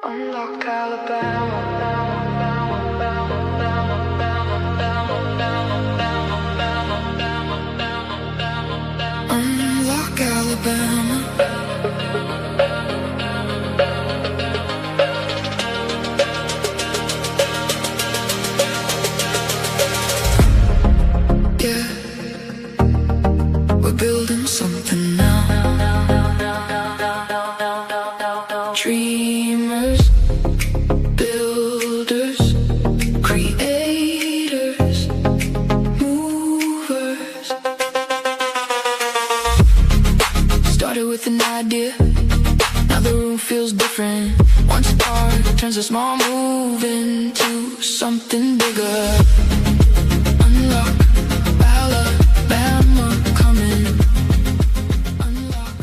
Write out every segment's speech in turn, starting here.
Unlock Alabama. Unlock Alabama. Yeah, we're building something now. Dreamers, builders, creators, movers. Started with an idea, now the room feels different. One spark turns a small move into something bigger. Unlock Alabama coming. Unlock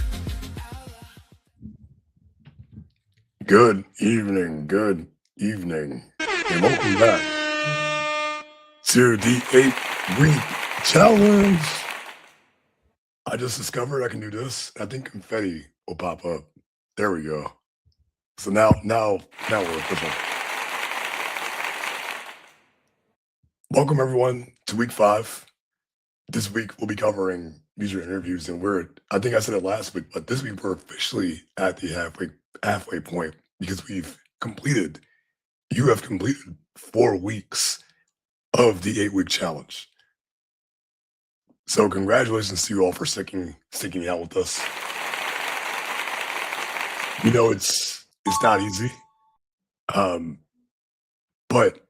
Alabama. Good evening, and welcome back to the 8-week challenge. I just discovered I can do this. I think confetti will pop up. There we go. So now we're official. Welcome everyone to week 5. This week we'll be covering user interviews, and I think I said it last week, but this week we're officially at the halfway point because you have completed 4 weeks of the 8-week challenge. So congratulations to you all for sticking out with us. You know, it's not easy, but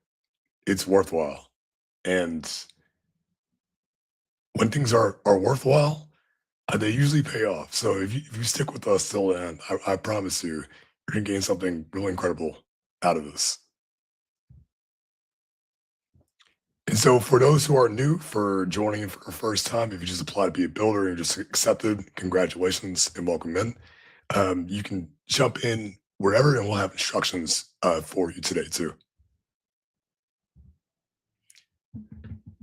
it's worthwhile. And when things are worthwhile, they usually pay off. So if you stick with us till the end, I promise you're gonna gain something really incredible out of this. And so for those who are new, for joining for the first time, if you just applied to be a builder and just accepted, congratulations and welcome in. You can jump in wherever, and we'll have instructions for you today too.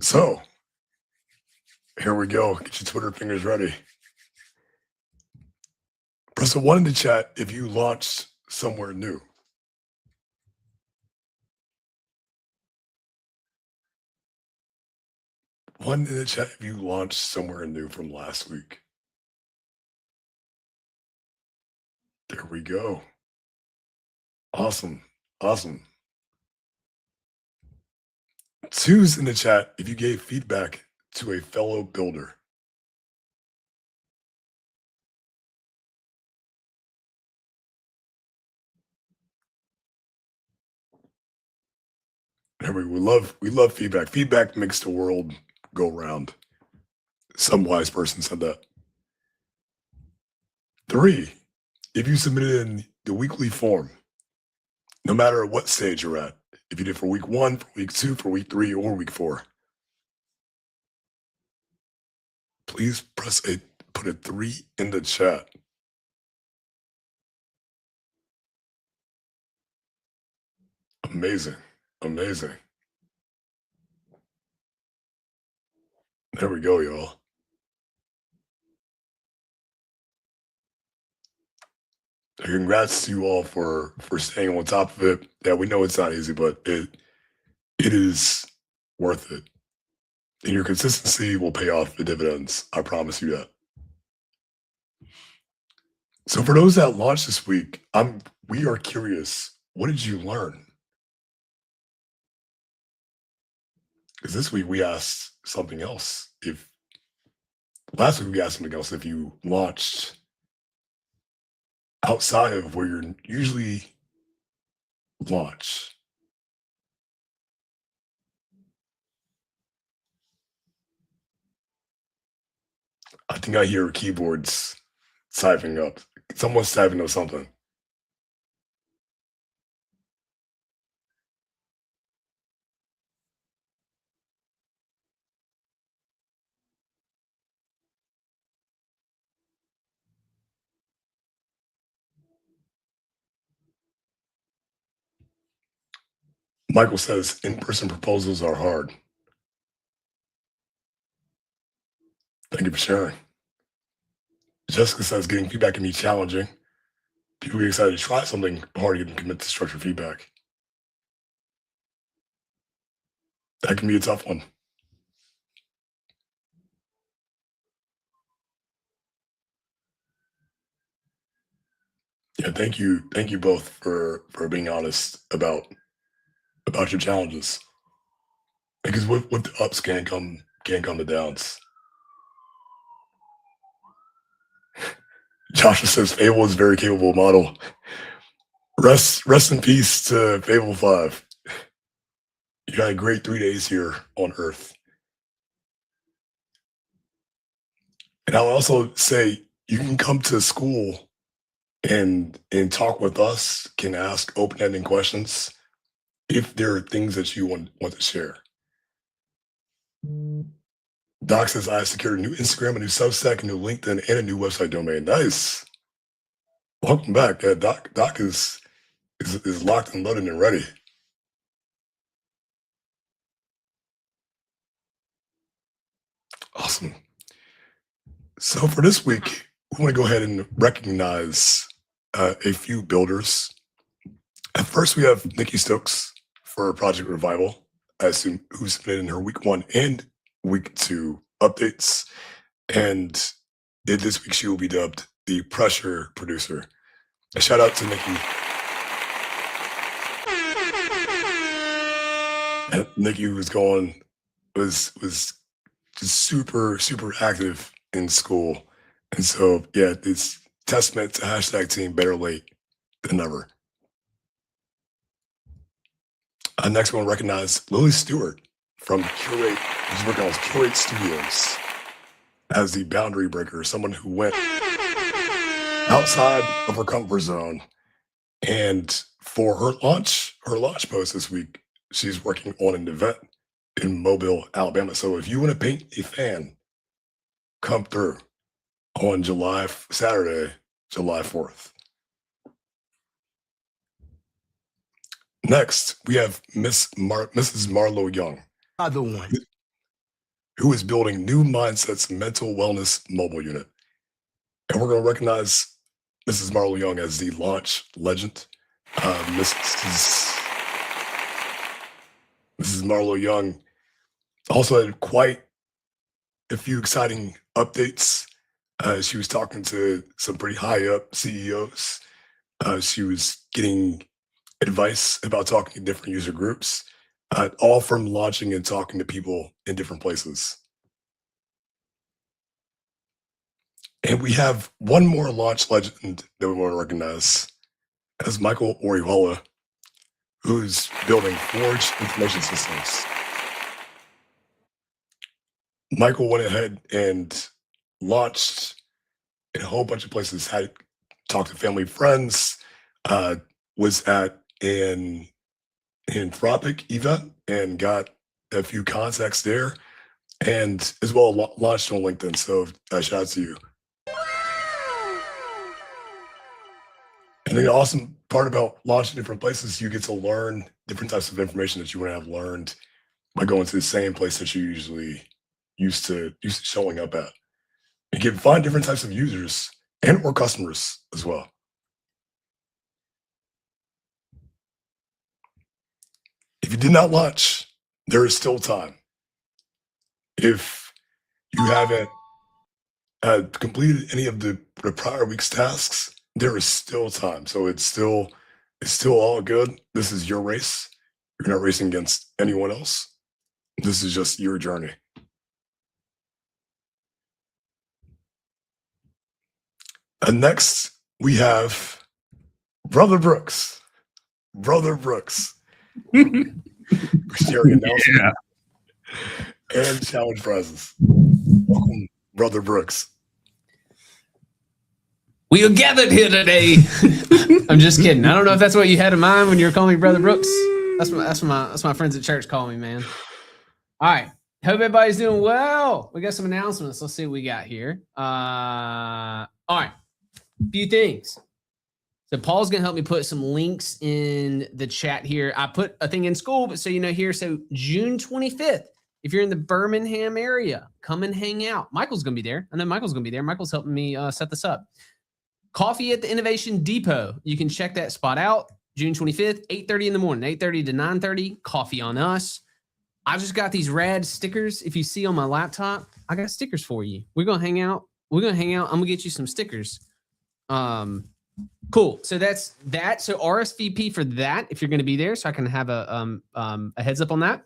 So here we go. Get your Twitter fingers ready. Press the 1 in the chat if you launched somewhere new. One in the chat if you launched somewhere new from last week. There we go. Awesome. 2's in the chat if you gave feedback to a fellow builder. There we love feedback. Feedback makes the world go round. Some wise person said that. 3, if you submitted in the weekly form, no matter what stage you're at, if you did for week 1, for week 2, for week 3, or week 4, please put a 3 in the chat. Amazing. There we go, y'all. Congrats to you all for staying on top of it. Yeah, we know it's not easy, but it is worth it. And your consistency will pay off the dividends. I promise you that. So for those that launched this week, we are curious, what did you learn? Because this week we asked something else. Last week we asked something else if you launched outside of where you're usually launch. I think I hear keyboards typing up. Someone's typing up something. Michael says in-person proposals are hard. Thank you for sharing. Jessica says getting feedback can be challenging. People get excited to try something, hard to get them commit to structured feedback. That can be a tough one. Yeah, thank you both for being honest about your challenges. Because with the ups can come the downs. Joshua says Fable is a very capable model. Rest in peace to Fable 5. You had a great 3 days here on Earth. And I'll also say you can come to school and talk with us, can ask open-ended questions if there are things that you want to share. Doc says I secured a new Instagram, a new Substack, a new LinkedIn, and a new website domain. Nice. Welcome back. Yeah, Doc is locked and loaded and ready. Awesome. So for this week, we want to go ahead and recognize a few builders. At first, we have Nikki Stokes for Project Revival, who submitted in her week 1 and week 2 updates. And this week, she will be dubbed the Pressure Producer. A shout out to Nikki. And Nikki was just super active in school. And so, yeah, it's testament to hashtag team better late than never. Next, we want to recognize Lily Stewart from Curate, who's working on Curate Studios as the boundary breaker, someone who went outside of her comfort zone. And for her launch post this week, she's working on an event in Mobile, Alabama. So if you want to paint a fan, come through on Saturday, July 4th. Next, we have Mrs. Marlo Young, Other one, who is building New Mindset's mental wellness mobile unit. And we're going to recognize Mrs. Marlo Young as the launch legend. Mrs. Marlo Young also had quite a few exciting updates. She was talking to some pretty high up CEOs. She was getting advice about talking to different user groups, all from launching and talking to people in different places. And we have one more launch legend that we want to recognize as Michael Orihuela, who's building Forge Information Systems. Michael went ahead and launched in a whole bunch of places, had talked to family, friends, was at an Anthropic event and got a few contacts there, and as well launched on LinkedIn. So shout out to you. And the awesome part about launching different places, you get to learn different types of information that you wouldn't have learned by going to the same place that you usually used to showing up at. You can find different types of users and or customers as well. If you did not launch, there is still time. If you haven't completed any of the prior week's tasks, there is still time. So it's still all good. This is your race. You're not racing against anyone else. This is just your journey. And next we have Brother Brooks. Sharing announcement and challenge prizes. Welcome, Brother Brooks. We are gathered here today. I'm just kidding. I don't know if that's what you had in mind when you were calling me Brother Brooks. That's what my friends at church call me, man. All right. Hope everybody's doing well. We got some announcements. Let's see what we got here. All right. Few things. So Paul's going to help me put some links in the chat here. I put a thing in school, but so you know here. So June 25th, if you're in the Birmingham area, come and hang out. Michael's going to be there. I know Michael's going to be there. Michael's helping me set this up. Coffee at the Innovation Depot. You can check that spot out. June 25th, 8:30 in the morning, 8:30 to 9:30. Coffee on us. I just got these rad stickers. If you see on my laptop, I got stickers for you. We're going to hang out. I'm going to get you some stickers. Cool. So that's that. So RSVP for that if you're going to be there, so I can have a heads up on that.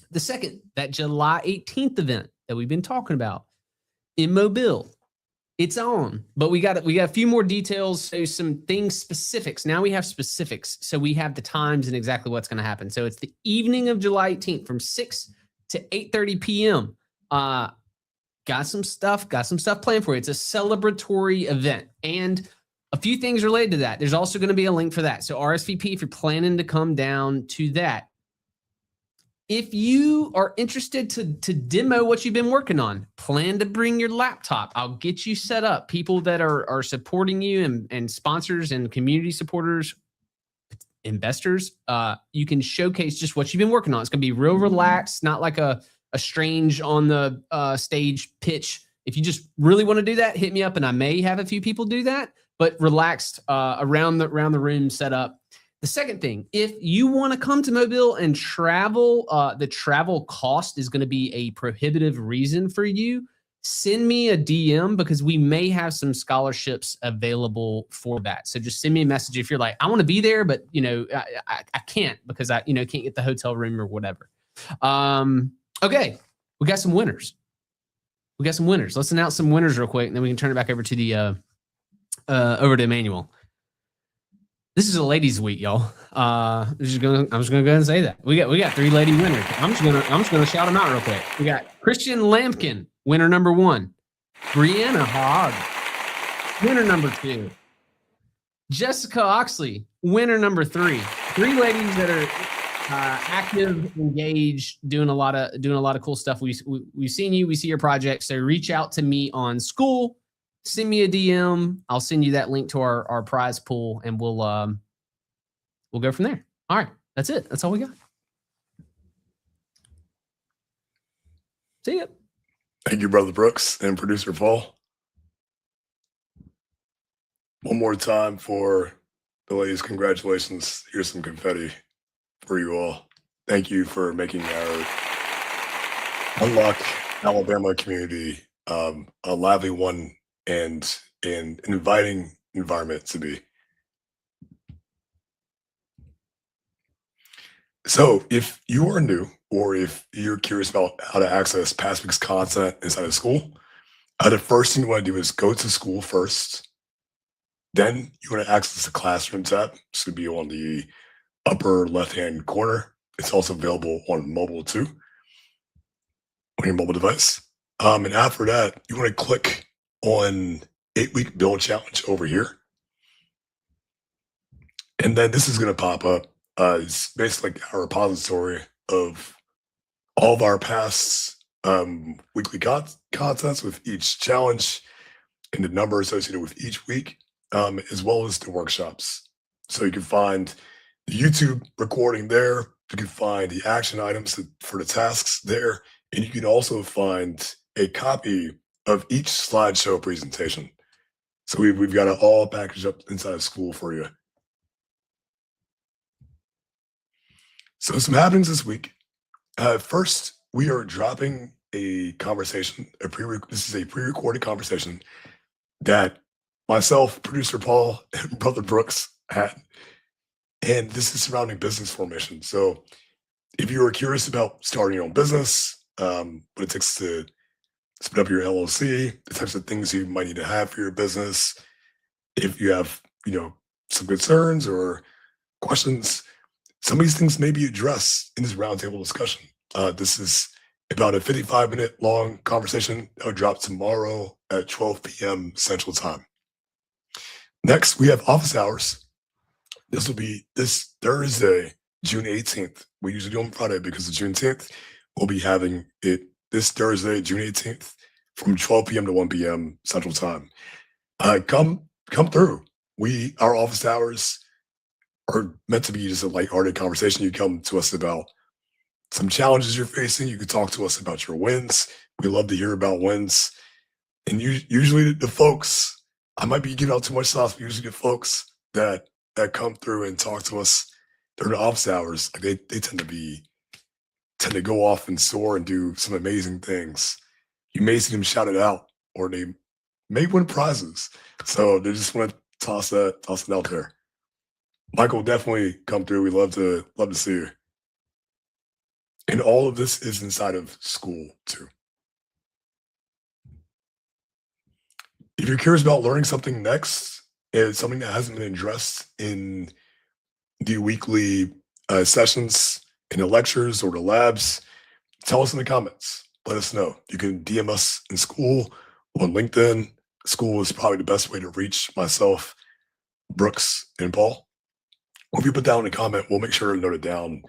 The second, that July 18th event that we've been talking about in Mobile, it's on. But we got a few more details. So some things, specifics. Now we have specifics. So we have the times and exactly what's going to happen. So it's the evening of July 18th from 6 to 8:30 p.m. Got some stuff planned for you. It's a celebratory event and a few things related to that. There's also going to be a link for that. So RSVP if you're planning to come down to that. If you are interested to demo what you've been working on, plan to bring your laptop. I'll get you set up. People that are supporting you and sponsors and community supporters, investors, you can showcase just what you've been working on. It's going to be real relaxed, not like a strange on the stage pitch. If you just really want to do that, hit me up and I may have a few people do that, but relaxed around the room set up. The second thing, if you want to come to Mobile and travel, the travel cost is going to be a prohibitive reason for you. Send me a DM because we may have some scholarships available for that. So just send me a message if you're like, I want to be there, but you know, I can't because I can't get the hotel room or whatever. Okay, we got some winners. Let's announce some winners real quick, and then we can turn it back over to the over to Emmanuel. This is a ladies' week, y'all. I'm just gonna go ahead and say that we got 3 lady winners. I'm just gonna shout them out real quick. We got Christian Lampkin, winner number 1. Brianna Hogg, winner number 2. Jessica Oxley, winner number 3. 3 ladies that are active, engaged, doing a lot of cool stuff. We've seen you. We see your project. So reach out to me on school. Send me a DM. I'll send you that link to our prize pool, and we'll go from there. All right, that's it. That's all we got. See ya. Thank you, Brother Brooks and Producer Paul. One more time for the ladies. Congratulations. Here's some confetti for you all. Thank you for making our Unlock Alabama community a lively one and an inviting environment to be. So if you are new or if you're curious about how to access past week's content inside of school, the first thing you want to do is go to school first. Then you want to access the classroom tab. This would be on the upper left-hand corner. It's also available on mobile too, on your mobile device. And after that, you want to click on 8-week build challenge over here. And then this is going to pop up. It's basically like our repository of all of our past weekly contents with each challenge and the number associated with each week, as well as the workshops. So you can find the YouTube recording there. You can find the action items for the tasks there. And you can also find a copy of each slideshow presentation. So we've got it all packaged up inside of school for you. So some happenings this week. First, we are dropping a conversation. This is a pre-recorded conversation that myself, Producer Paul, and Brother Brooks had. And this is surrounding business formation. So if you are curious about starting your own business, what it takes to spin up your LLC, the types of things you might need to have for your business, if you have, some concerns or questions, some of these things may be addressed in this roundtable discussion. This is about a 55-minute long conversation that will drop tomorrow at 12 p.m. Central Time. Next, we have office hours. This will be this Thursday, June 18th. We usually do on Friday because of Juneteenth. We'll be having it this Thursday, June 18th, from 12 p.m. to 1 p.m. Central Time. Come through. our office hours are meant to be just a lighthearted conversation. You come to us about some challenges you're facing. You can talk to us about your wins. We love to hear about wins. And usually the folks, I might be giving out too much sauce, but usually the folks that come through and talk to us during the office hours, like they tend to go off and soar and do some amazing things. You may see them shout it out, or they may win prizes. So they just want to toss it out there. Michael, definitely come through. We love to see you. And all of this is inside of school too. If you're curious about learning something next, it's something that hasn't been addressed in the weekly sessions, in the lectures or the labs, tell us in the comments. Let us know. You can DM us in school on LinkedIn. School is probably the best way to reach myself, Brooks, and Paul. Or if you put down in a comment, we'll make sure to note it down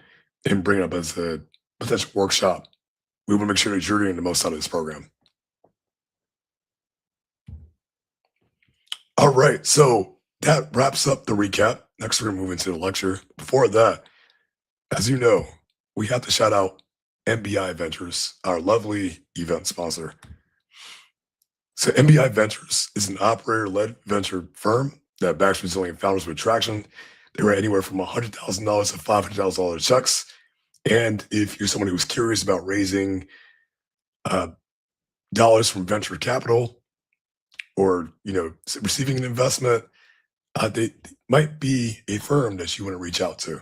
and bring it up as a potential workshop. We want to make sure that you're getting the most out of this program. All right, so that wraps up the recap. Next, we're going to move into the lecture. Before that, as you know, we have to shout out MBI Ventures, our lovely event sponsor. So MBI Ventures is an operator-led venture firm that backs resilient founders with traction. They write anywhere from $100,000 to $500,000 checks. And if you're someone who's curious about raising dollars from venture capital, or receiving an investment, they might be a firm that you want to reach out to.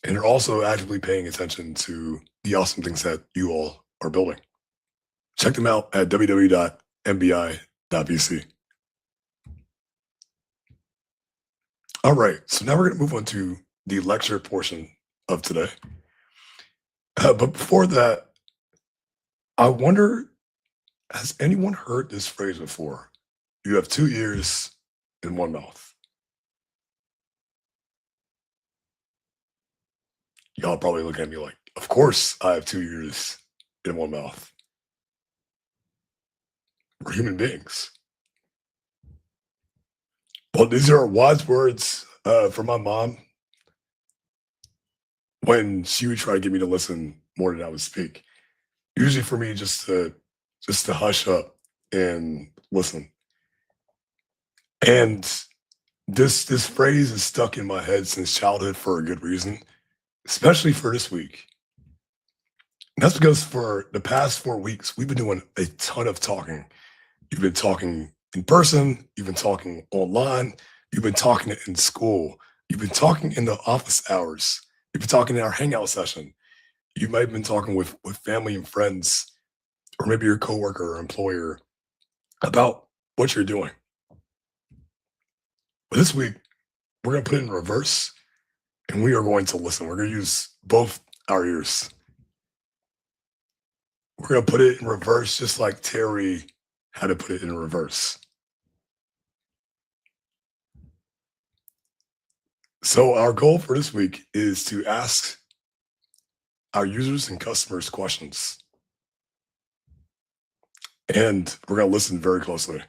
And they're also actively paying attention to the awesome things that you all are building. Check them out at www.mbi.vc. All right, so now we're going to move on to the lecture portion of today. But before that, I wonder, has anyone heard this phrase before? You have 2 ears and 1 mouth. Y'all probably look at me like, of course I have 2 ears and 1 mouth. We're human beings. Well, these are wise words from my mom when she would try to get me to listen more than I would speak. Usually for me, just to hush up and listen. And this phrase is stuck in my head since childhood for a good reason, especially for this week. And that's because for the past 4 weeks, we've been doing a ton of talking. You've been talking in person, you've been talking online, you've been talking in school, you've been talking in the office hours, you've been talking in our hangout session. You might have been talking with family and friends, or maybe your coworker or employer, about what you're doing. But this week, we're going to put it in reverse, and we are going to listen. We're going to use both our ears. We're going to put it in reverse, just like Terry had to put it in reverse. So our goal for this week is to ask our users and customers questions. And we're going to listen very closely.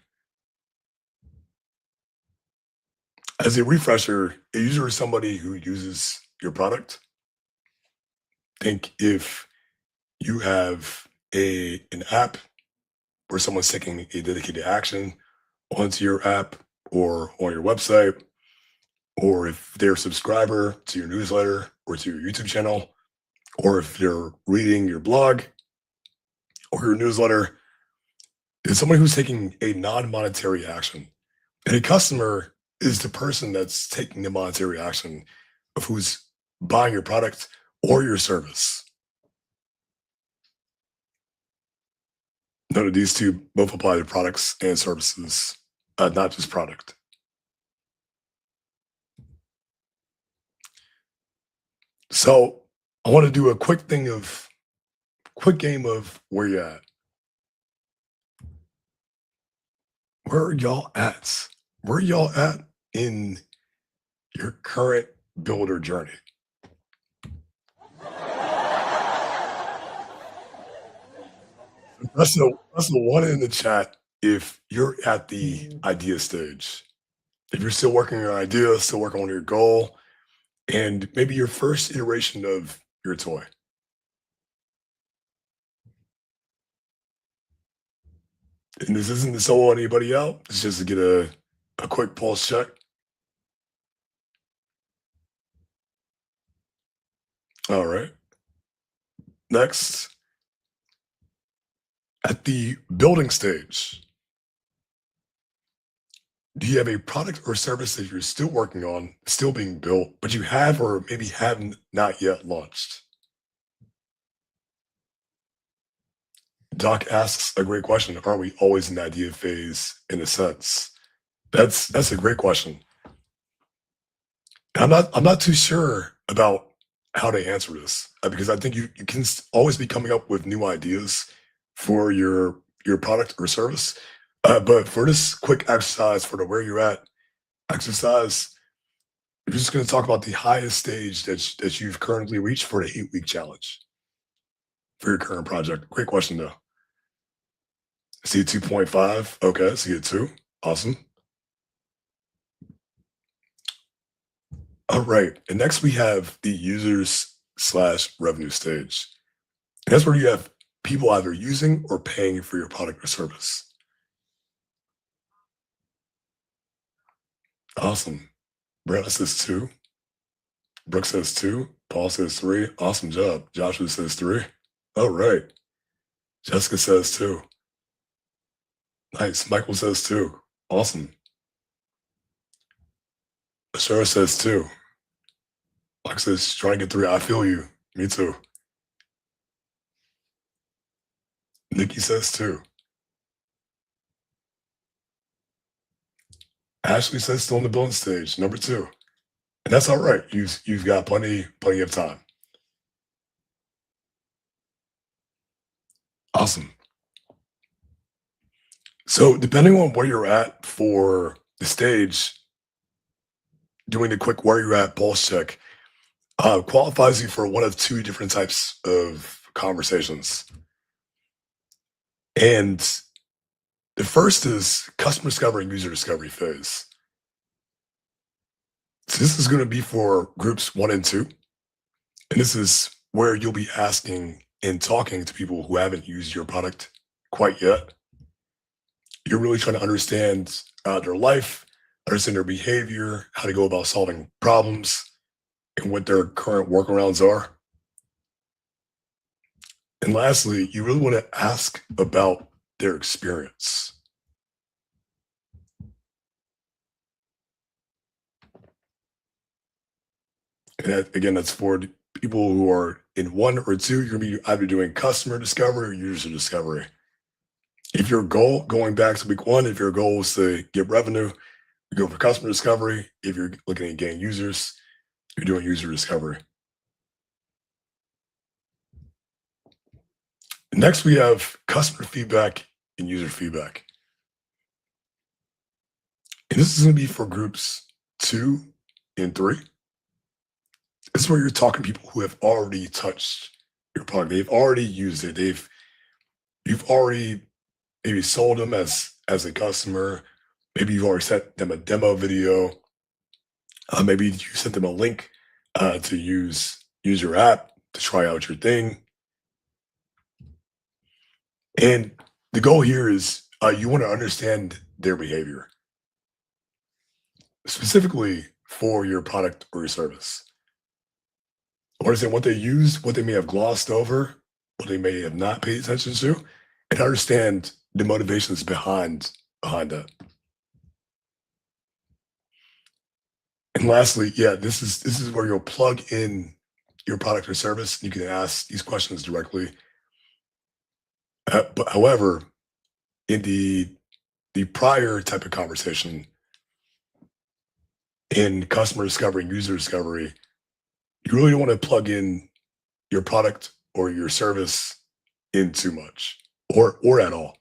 As a refresher, a user is somebody who uses your product. Think if you have an app where someone's taking a dedicated action onto your app or on your website, or if they're a subscriber to your newsletter or to your YouTube channel, or if they're reading your blog or your newsletter, it's somebody who's taking a non-monetary action. And a customer is the person that's taking the monetary action of who's buying your product or your service. Note that these two both apply to products and services, not just product. So I want to do a quick game of where you at. Where are y'all at? Where are y'all at in your current builder journey? That's the one in the chat if you're at the idea stage. If you're still working on your idea, still working on your goal, and maybe your first iteration of your toy. And this isn't to solo anybody out. It's just to get a quick pulse check. All right. Next, at the building stage, do you have a product or service that you're still working on, still being built, but you have or maybe haven't not yet launched? Doc asks a great question. Are we always in the idea phase in a sense? That's a great question. I'm not too sure about how to answer this because I think you can always be coming up with new ideas for your product or service. But for this quick exercise for the where you're at exercise, we're just going to talk about the highest stage that you've currently reached for the 8-week challenge for your current project. Great question though. See 2.5. Okay, see it 2. Awesome. All right. And next we have the users slash revenue stage. And that's where you have people either using or paying for your product or service. Awesome. Brenda says 2. Brooke says 2. Paul says 3. Awesome job. Joshua says 3. All right. Jessica says 2. Nice. Michael says 2. Awesome. Ashara says 2. Like says, trying to get 3. I feel you. Me too. Nikki says 2. Ashley says still in the building stage, number 2. And that's all right. You've got plenty of time. Awesome. So depending on where you're at for the stage, doing the quick where you're at pulse check qualifies you for one of 2 different types of conversations. And the first is customer discovery and user discovery phase. So this is going to be for groups 1 and 2. And this is where you'll be asking and talking to people who haven't used your product quite yet. You're really trying to understand their life, understand their behavior, how to go about solving problems, and what their current workarounds are. And lastly, you really want to ask about their experience. And again, that's for people who are in 1 or 2. You're going to be either doing customer discovery or user discovery. If your goal, going back to week 1, if your goal is to get revenue, you go for customer discovery. If you're looking at getting users, you're doing user discovery. Next, we have customer feedback and user feedback. And this is going to be for groups 2 and 3. This is where you're talking to people who have already touched your product. They've already used it. You've already maybe sold them as a customer. Maybe you've already sent them a demo video. Maybe you sent them a link to use your app to try out your thing. And the goal here is you want to understand their behavior, specifically for your product or your service. Understand what they use, what they may have glossed over, what they may have not paid attention to, and understand the motivations behind that. And lastly, yeah, this is where you'll plug in your product or service. You can ask these questions directly. But however, in the prior type of conversation, in customer discovery and user discovery, you really don't want to plug in your product or your service in too much or at all.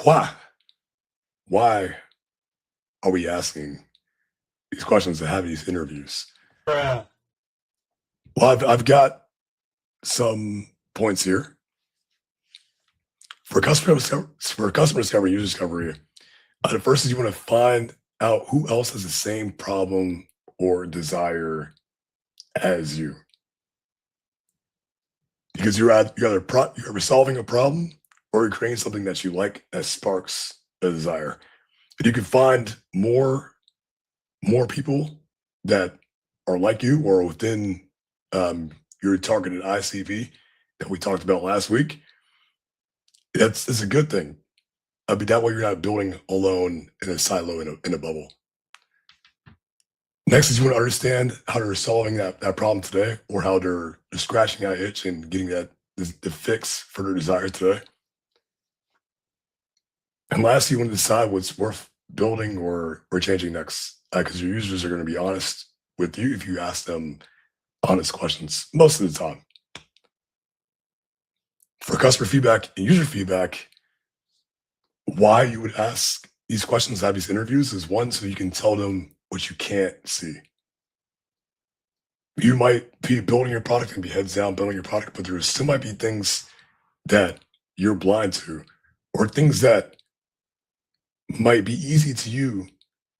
Why? Why are we asking these questions to have these interviews? Well, I've got some points here. For customer discovery, user discovery, the first is you want to find out who else has the same problem or desire as you. Because you're either solving a problem or you're creating something that you like that sparks a desire. And you can find more people that are like you or within your targeted ICP that we talked about last week. It's a good thing. I mean, that way you're not building alone in a silo in a bubble. Next is you want to understand how they're solving that problem today, or how they're scratching that itch and getting the fix for their desire today. And lastly, you want to decide what's worth building or changing next, because your users are going to be honest with you if you ask them honest questions most of the time. For customer feedback and user feedback, why you would ask these questions, have these interviews, is one, so you can tell them what you can't see. You might be building your product and be heads down building your product, but there still might be things that you're blind to, or things that might be easy to you,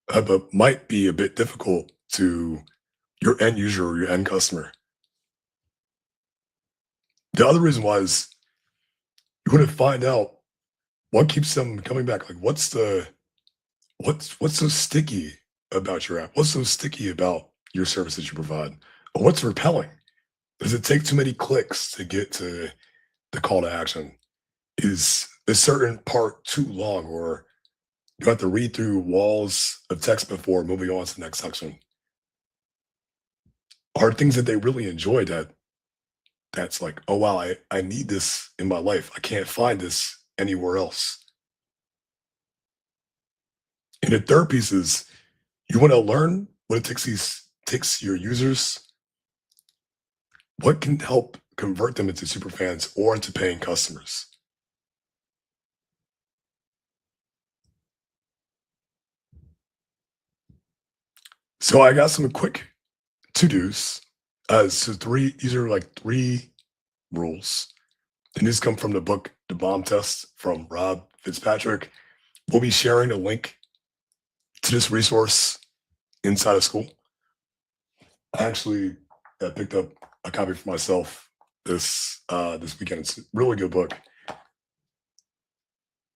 but might be a bit difficult to your end user or your end customer. The other reason why is you want to find out what keeps them coming back. Like, what's so sticky about your app? What's so sticky about your service that you provide? Or what's repelling? Does it take too many clicks to get to the call to action? Is a certain part too long, or you have to read through walls of text before moving on to the next section? Are things that they really enjoy that's like, oh wow, I need this in my life. I can't find this anywhere else. And the third piece is you want to learn what it takes your users, what can help convert them into super fans or into paying customers. So I got some quick to-dos. So these are like 3 rules. And these come from the book, The Bomb Test, from Rob Fitzpatrick. We'll be sharing a link to this resource inside of school. I actually picked up a copy for myself this weekend. It's a really good book.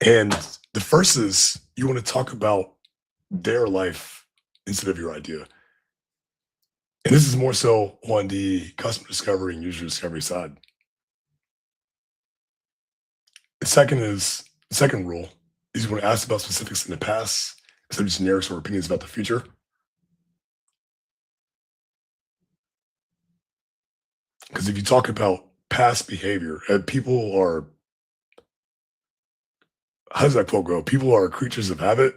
And the first is you want to talk about their life instead of your idea. And this is more so on the customer discovery and user discovery side. The second rule is you want to ask about specifics in the past instead of generics or opinions about the future. Because if you talk about past behavior, and people are, how does that quote go? People are creatures of habit.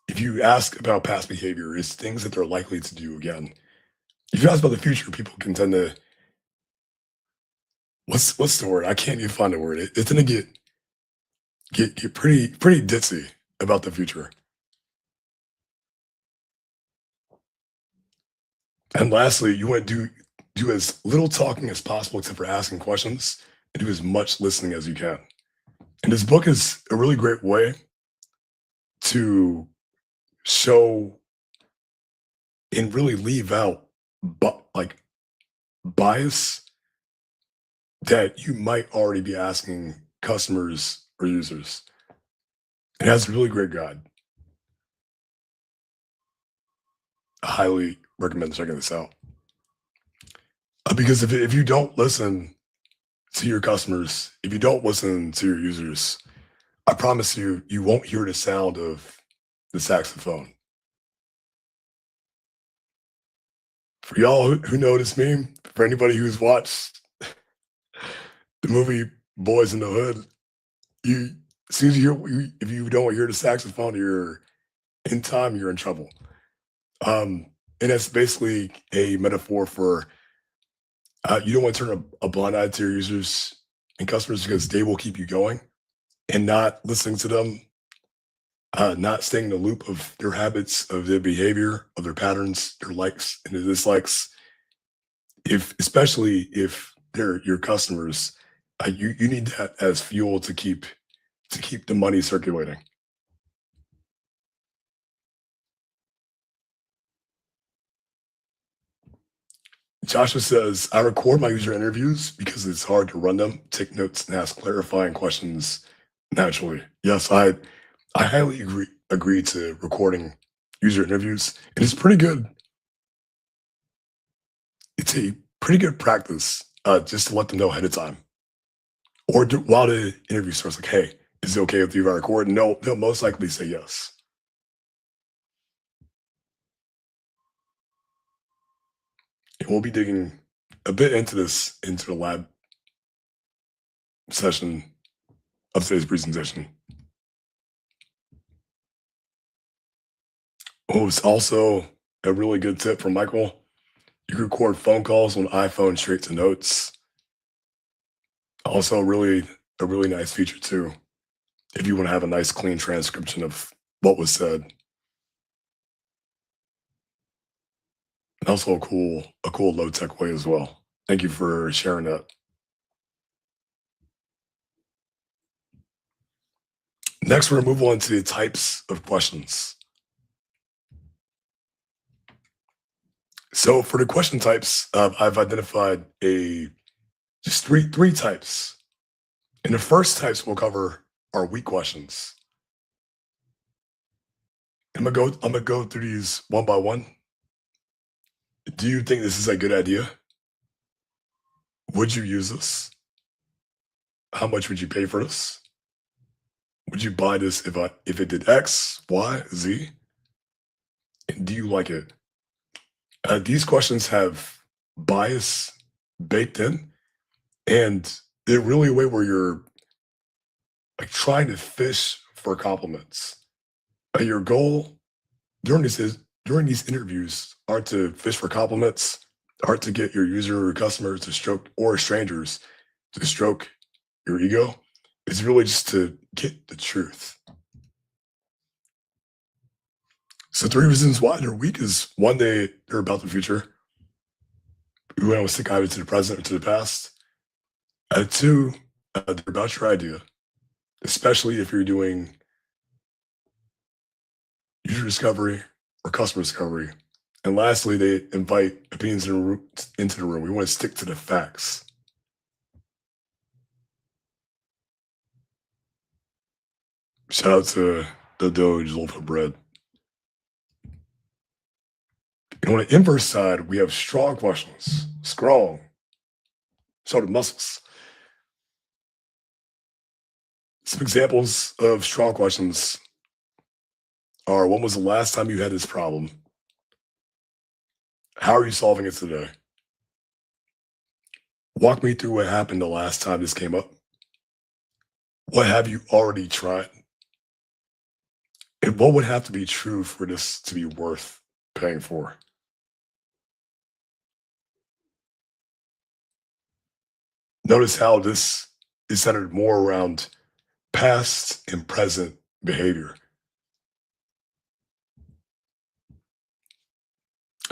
If you ask about past behavior, it's things that they're likely to do again. If you ask about the future, people can tend to, what's the word? I can't even find the word. It's gonna get pretty ditzy about the future. And lastly, you want to do as little talking as possible except for asking questions, and do as much listening as you can. And this book is a really great way to show and really leave out bias that you might already be asking customers or users. It has a really great guide. I highly recommend checking this out. Because if you don't listen to your customers, if you don't listen to your users, I promise you won't hear the sound of the saxophone. For y'all who know this meme, for anybody who's watched the movie Boys in the Hood, as soon as if you don't hear the saxophone, you're in trouble. And that's basically a metaphor for you don't want to turn a blind eye to your users and customers, because they will keep you going, and not listening to them, not staying in the loop of their habits, of their behavior, of their patterns, their likes and their dislikes. Especially if they're your customers, You need that as fuel to keep the money circulating. Joshua says, I record my user interviews because it's hard to run them, take notes, and ask clarifying questions naturally. Yes, I highly agree to recording user interviews. And it's pretty good. It's a pretty good practice just to let them know ahead of time. Or while the interview starts, like, hey, is it okay if you record? No, they'll most likely say yes. And we'll be digging a bit into the lab session of today's presentation. Oh, it's also a really good tip from Michael. You can record phone calls on iPhone straight to notes. Also, a really nice feature too, if you want to have a nice clean transcription of what was said. And also a cool low tech way as well. Thank you for sharing that. Next, we're gonna move on to the types of questions. So for the question types, I've identified just three types. And the first types we'll cover are weak questions. I'm gonna go through these one by one. Do you think this is a good idea? Would you use this? How much would you pay for this? Would you buy this if it did X, Y, Z? And do you like it? These questions have bias baked in, and they're really a way where you're like trying to fish for compliments. Your goal during these interviews aren't to fish for compliments, aren't to get your user or customers to stroke or strangers to stroke your ego. It's really just to get the truth. So 3 reasons why they're weak is one, they're about the future. We want to stick either to the present or to the past. 2, they're about your idea, especially if you're doing user discovery or customer discovery. And lastly, they invite opinions into the room. We want to stick to the facts. Shout out to the Doge loaf of bread. And on the inverse side, we have strong questions. Strong. So the muscles. Some examples of strong questions are, when was the last time you had this problem? How are you solving it today? Walk me through what happened the last time this came up. What have you already tried? And what would have to be true for this to be worth paying for? Notice how this is centered more around past and present behavior.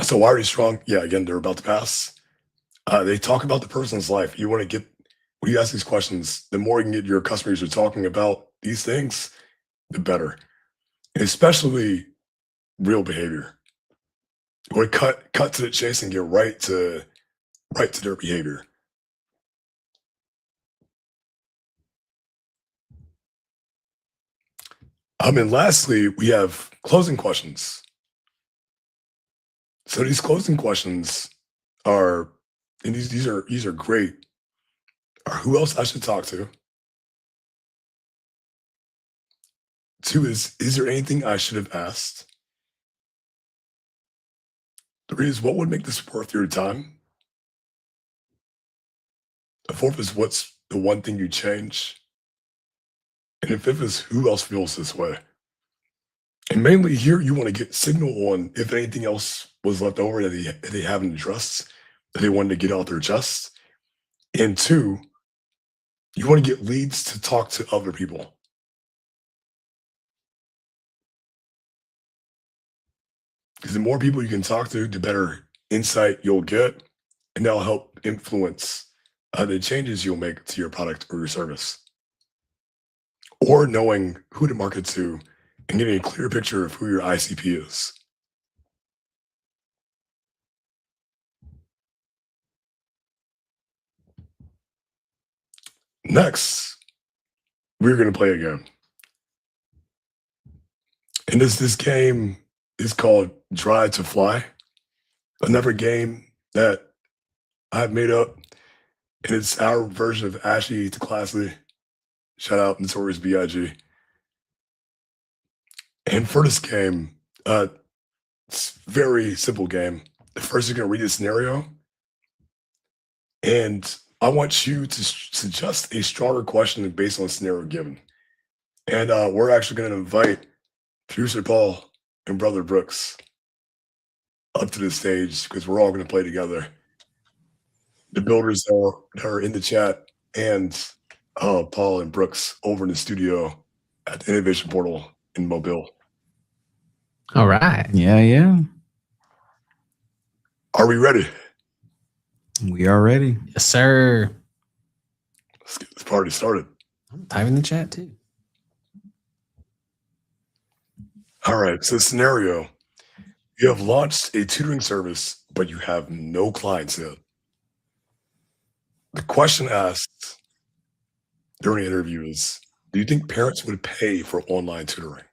So why are you strong? Yeah, again, they're about the past. They talk about the person's life. You want to get, when you ask these questions, the more you can get your customers who are talking about these things, the better. And especially real behavior. You want to cut to the chase and get right to their behavior. And lastly, we have closing questions. So these closing questions are, and these are great, are who else I should talk to? 2 is there anything I should have asked? 3 is, what would make this worth your time? The 4th is, what's the one thing you change? And the 5th is, who else feels this way? And mainly here, you want to get signal on if anything else was left over that they haven't addressed, that they wanted to get out their chest. And 2, you want to get leads to talk to other people. Because the more people you can talk to, the better insight you'll get, and that'll help influence the changes you'll make to your product or your service, or knowing who to market to and getting a clear picture of who your ICP is. Next, we're going to play a game. And this game is called Try to Fly, another game that I've made up, and it's our version of Ashley to Classy. Shout out Notorious B.I.G. And for this game, it's a very simple game. First, you're going to read a scenario, and I want you to suggest a stronger question based on the scenario given. And we're actually going to invite producer Paul and brother Brooks up to the stage because we're all going to play together. The builders that are in the chat and Paul and Brooks over in the studio at the Innovation Portal in Mobile. All right. Yeah. Are we ready? We are ready. Yes, sir. Let's get this party started. I'm typing in the chat too. All right. So scenario, you have launched a tutoring service, but you have no clients yet. The question asked during the interview is, do you think parents would pay for online tutoring?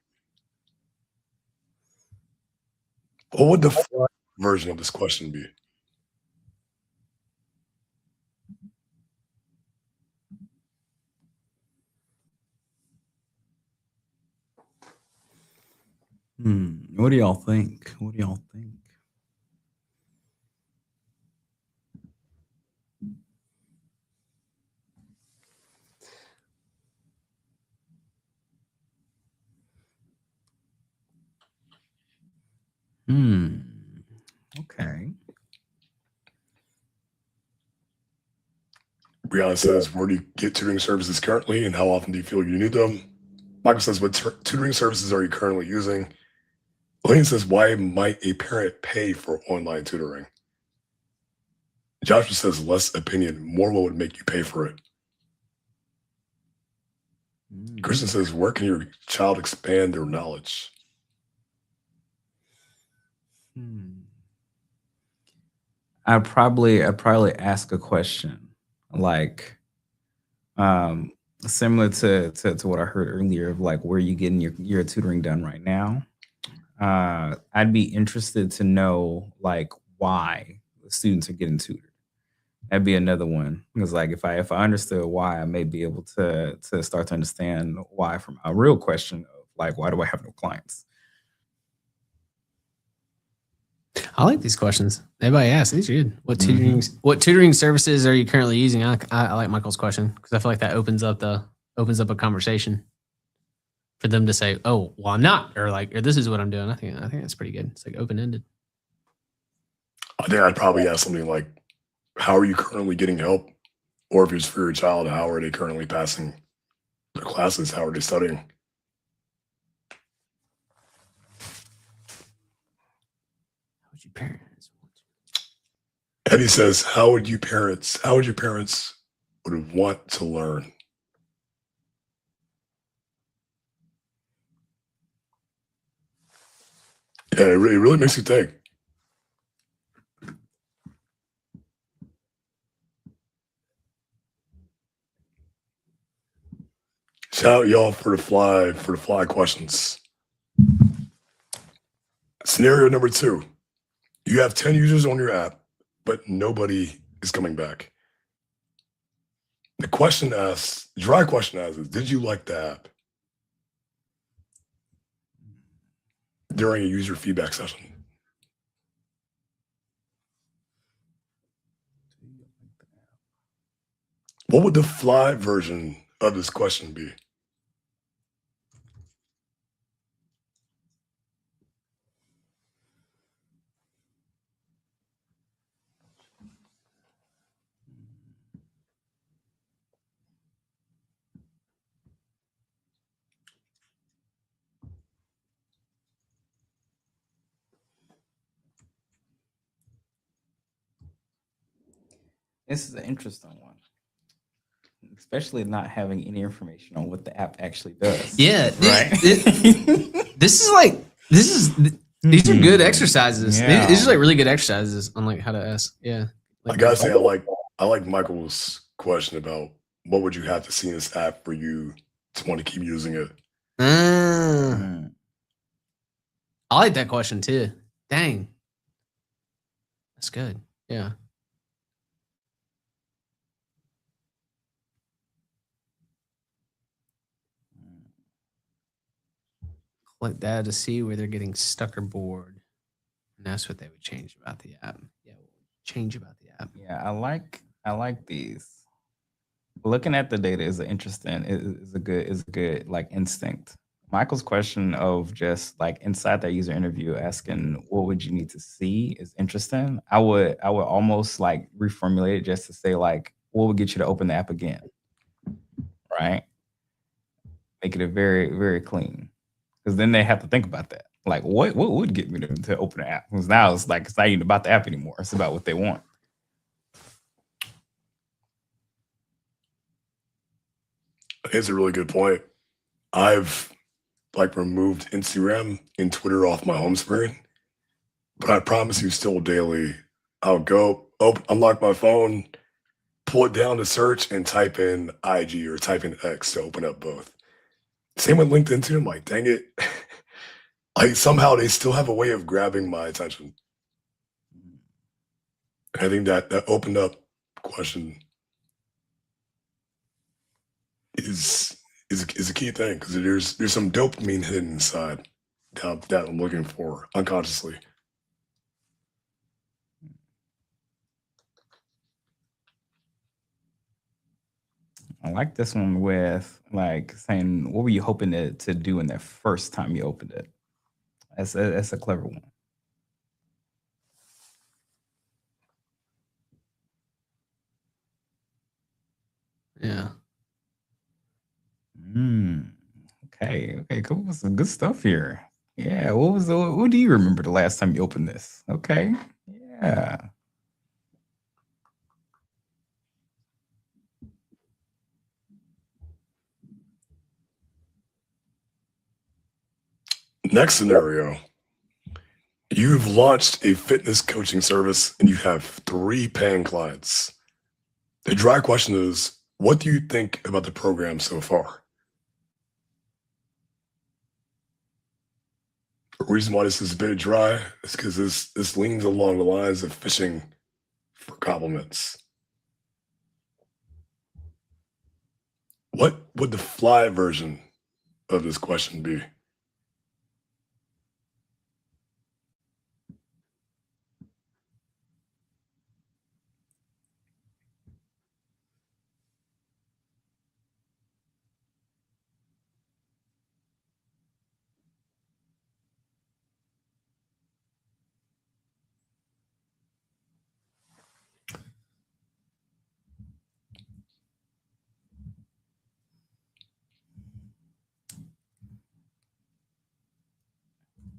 What would the fly version of this question be? What do y'all think? What do y'all think? Okay. Brianna says, where do you get tutoring services currently and how often do you feel you need them? Michael says, what tutoring services are you currently using? Elaine says, why might a parent pay for online tutoring? Joshua says, less opinion, more what would make you pay for it. Kristen says, where can your child expand their knowledge? I'd probably ask a question like similar to what I heard earlier of like where are you getting your tutoring done right now. I'd be interested to know like why the students are getting tutored. That'd be another one because like if I understood why, I may be able to start to understand why from a real question of like why do I have no clients. I like these questions. Everybody asks. These are good. What tutoring services are you currently using? I like Michael's question because I feel like that opens up a conversation for them to say, "Oh, well, I'm not," or like, "Or this is what I'm doing." I think that's pretty good. It's like open ended. I think I'd probably ask something like, "How are you currently getting help?" Or if it's for your child, how are they currently passing their classes? How are they studying? Your parents. Eddie says, how would your parents would want to learn? Yeah, it really makes you think. Shout out y'all for the fly questions. Scenario number 2. You have 10 users on your app, but nobody is coming back. The dry question asks is, did you like the app? During a user feedback session. What would the fly version of this question be? This is an interesting one, especially not having any information on what the app actually does. Yeah, right. These are good exercises. Yeah. These are like really good exercises on like how to ask. Yeah. I gotta say, I like Michael's question about what would you have to see in this app for you to want to keep using it. Mm. I like that question too. Dang. That's good. Yeah. Collect data to see where they're getting stuck or bored. And that's what they would change about the app. Yeah, change about the app. Yeah, I like these. Looking at the data is a good like instinct. Michael's question of just like inside that user interview asking what would you need to see is interesting. I would almost like reformulate it just to say like what would get you to open the app again, right? Make it a very, very clean, because then they have to think about that. Like what would get me to open the app? Because now it's like it's not even about the app anymore. It's about what they want. It's a really good point. I've like removed Instagram and Twitter off my home screen, but I promise you still daily, I'll go unlock my phone, pull it down to search and type in IG or type in X to open up both. Same with LinkedIn too. I'm like, dang it. Like somehow they still have a way of grabbing my attention. And I think that opened up question is a key thing, because there's some dopamine hidden inside that I'm looking for unconsciously. I like this one with like saying what were you hoping to do in the first time you opened it. That's a clever one. Yeah. Okay, cool. Some good stuff here. Yeah, what do you remember the last time you opened this? Okay. Yeah. Next scenario. You've launched a fitness coaching service and you have 3 paying clients. The dry question is, what do you think about the program so far? The reason why this is a bit dry is because this leans along the lines of fishing for compliments. What would the fly version of this question be?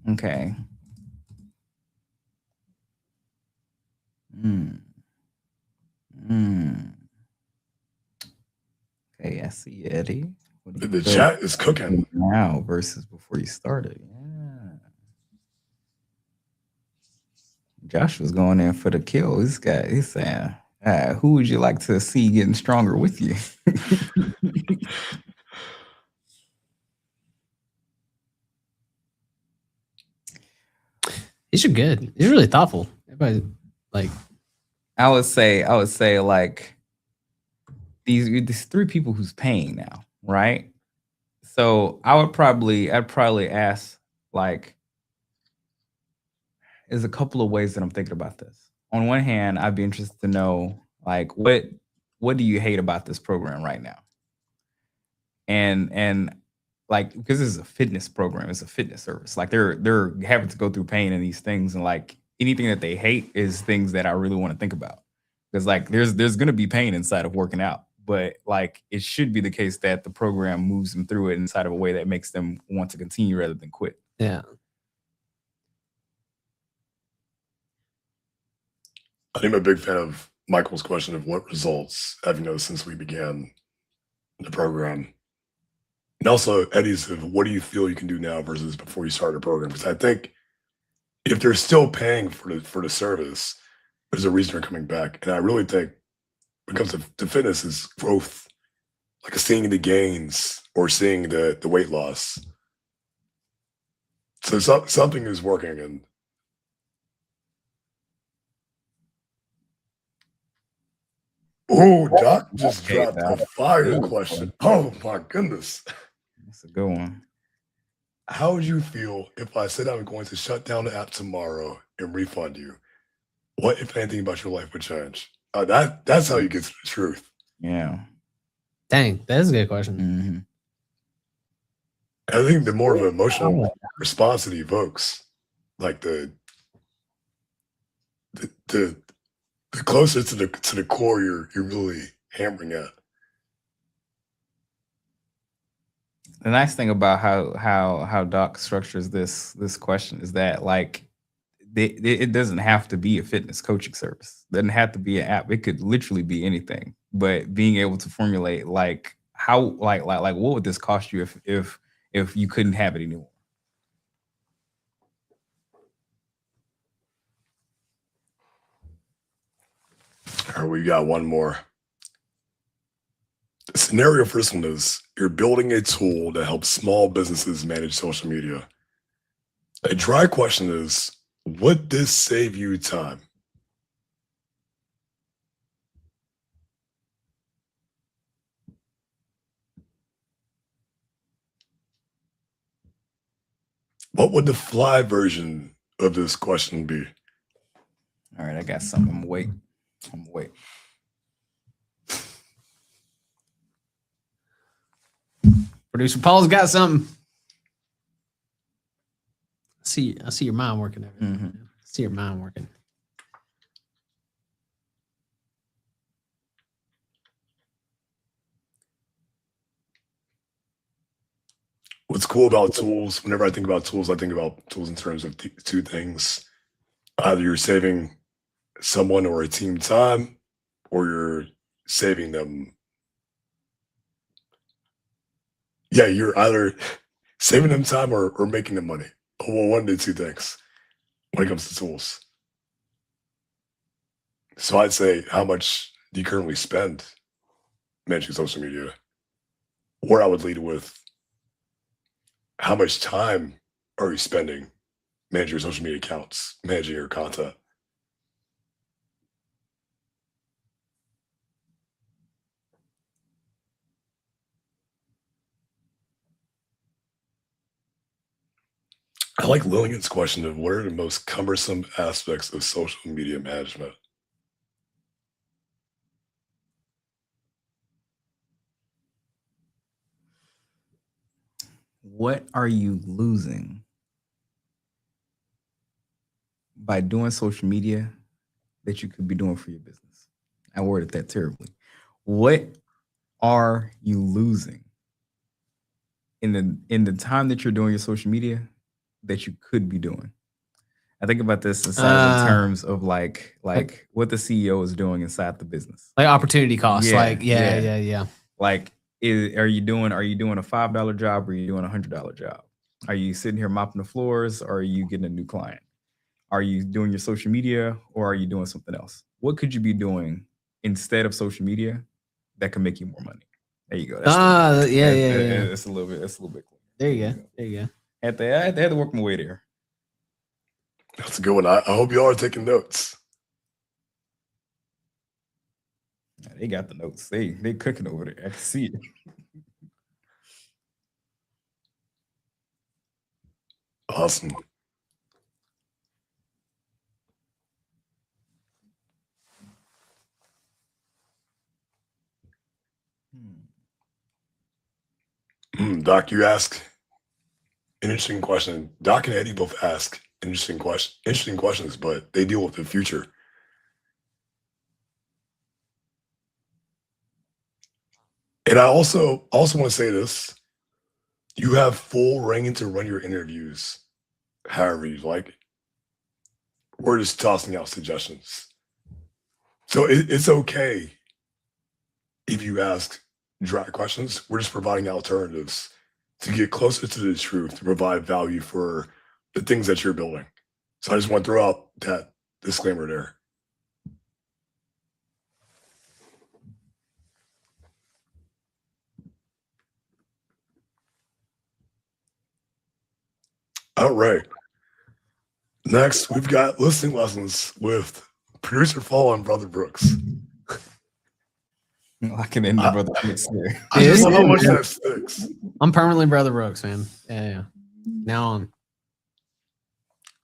Okay. Okay, I see Eddie. What do you The feel chat is cooking. now versus before you started? Yeah. Josh was going in for the kill. This guy, he's saying, who would you like to see getting stronger with you? These are good. These are really thoughtful. Everybody like I would say like these 3 people who's paying now, right? So I'd probably ask like, there's a couple of ways that I'm thinking about this. On one hand, I'd be interested to know like what do you hate about this program right now? And like, because this is a fitness program, it's a fitness service. Like they're having to go through pain and these things, and like anything that they hate is things that I really want to think about. Because like there's gonna be pain inside of working out, but like it should be the case that the program moves them through it inside of a way that makes them want to continue rather than quit. yeah. I think I'm a big fan of Michael's question of what results have you noticed since we began the program? And also Eddie's of what do you feel you can do now versus before you started the program? Because I think if they're still paying for the service, there's a reason they're coming back. And I really think when it comes to fitness is growth, like seeing the gains or seeing the weight loss. So something is working. And oh, Doc just Okay, dropped Doc. a fire question. Oh my goodness. That's a good one. How would you feel if I said I'm going to shut down the app tomorrow and refund you? What, if anything, about your life would change? That's how you get to the truth. Yeah. Dang, that is a good question. Mm-hmm. I think the more of an emotional response it evokes, like the closer to the core you're really hammering at. The nice thing about how Doc structures this question is that like it doesn't have to be a fitness coaching service. It doesn't have to be an app. It could literally be anything. But being able to formulate like how like what would this cost you if you couldn't have it anymore? All right, we got one more. The scenario for this one is you're building a tool that helps small businesses manage social media. A dry question is, would this save you time? What would the fly version of this question be? All right, I got something. I'm gonna wait. Producer Paul's got something. I see your mind working there. Mm-hmm. I see your mind working. What's cool about tools, whenever I think about tools in terms of two things. Either you're saving someone or a team time, or you're saving them. Yeah, you're either saving them time or making them money. Well, one of the two things when it comes to tools. So I'd say, how much do you currently spend managing social media? Or I would lead with, how much time are you spending managing your social media accounts, managing your content? I like Lillian's question of what are the most cumbersome aspects of social media management? What are you losing by doing social media that you could be doing for your business? I worded that terribly. What are you losing in the time that you're doing your social media that you could be doing? I think about this in terms of like what the CEO is doing inside the business, like opportunity costs. Yeah, Yeah. Like, are you doing a $5 job or are you doing $100 job? Are you sitting here mopping the floors or are you getting a new client? Are you doing your social media or are you doing something else? What could you be doing instead of social media that can make you more money? There you go. Yeah. It's a little bit clear. There you go. I had to work my way there. That's a good one. I hope you all are taking notes. They got the notes. They cooking over there. I can see it. Awesome. Doc, you ask an interesting question. Doc and Eddie both ask interesting questions, but they deal with the future. And I also want to say this. You have full reign to run your interviews however you like. We're just tossing out suggestions. So it's okay if you ask dry questions. We're just providing alternatives to get closer to the truth, to provide value for the things that you're building. So I just want to throw out that disclaimer there. All right. Next, we've got listening lessons with producer Paul and Brother Brooks. I can end the Brother Brooks here. I just love how much Yeah. that sticks. I'm permanently Brother Brooks, man. Yeah. Now on.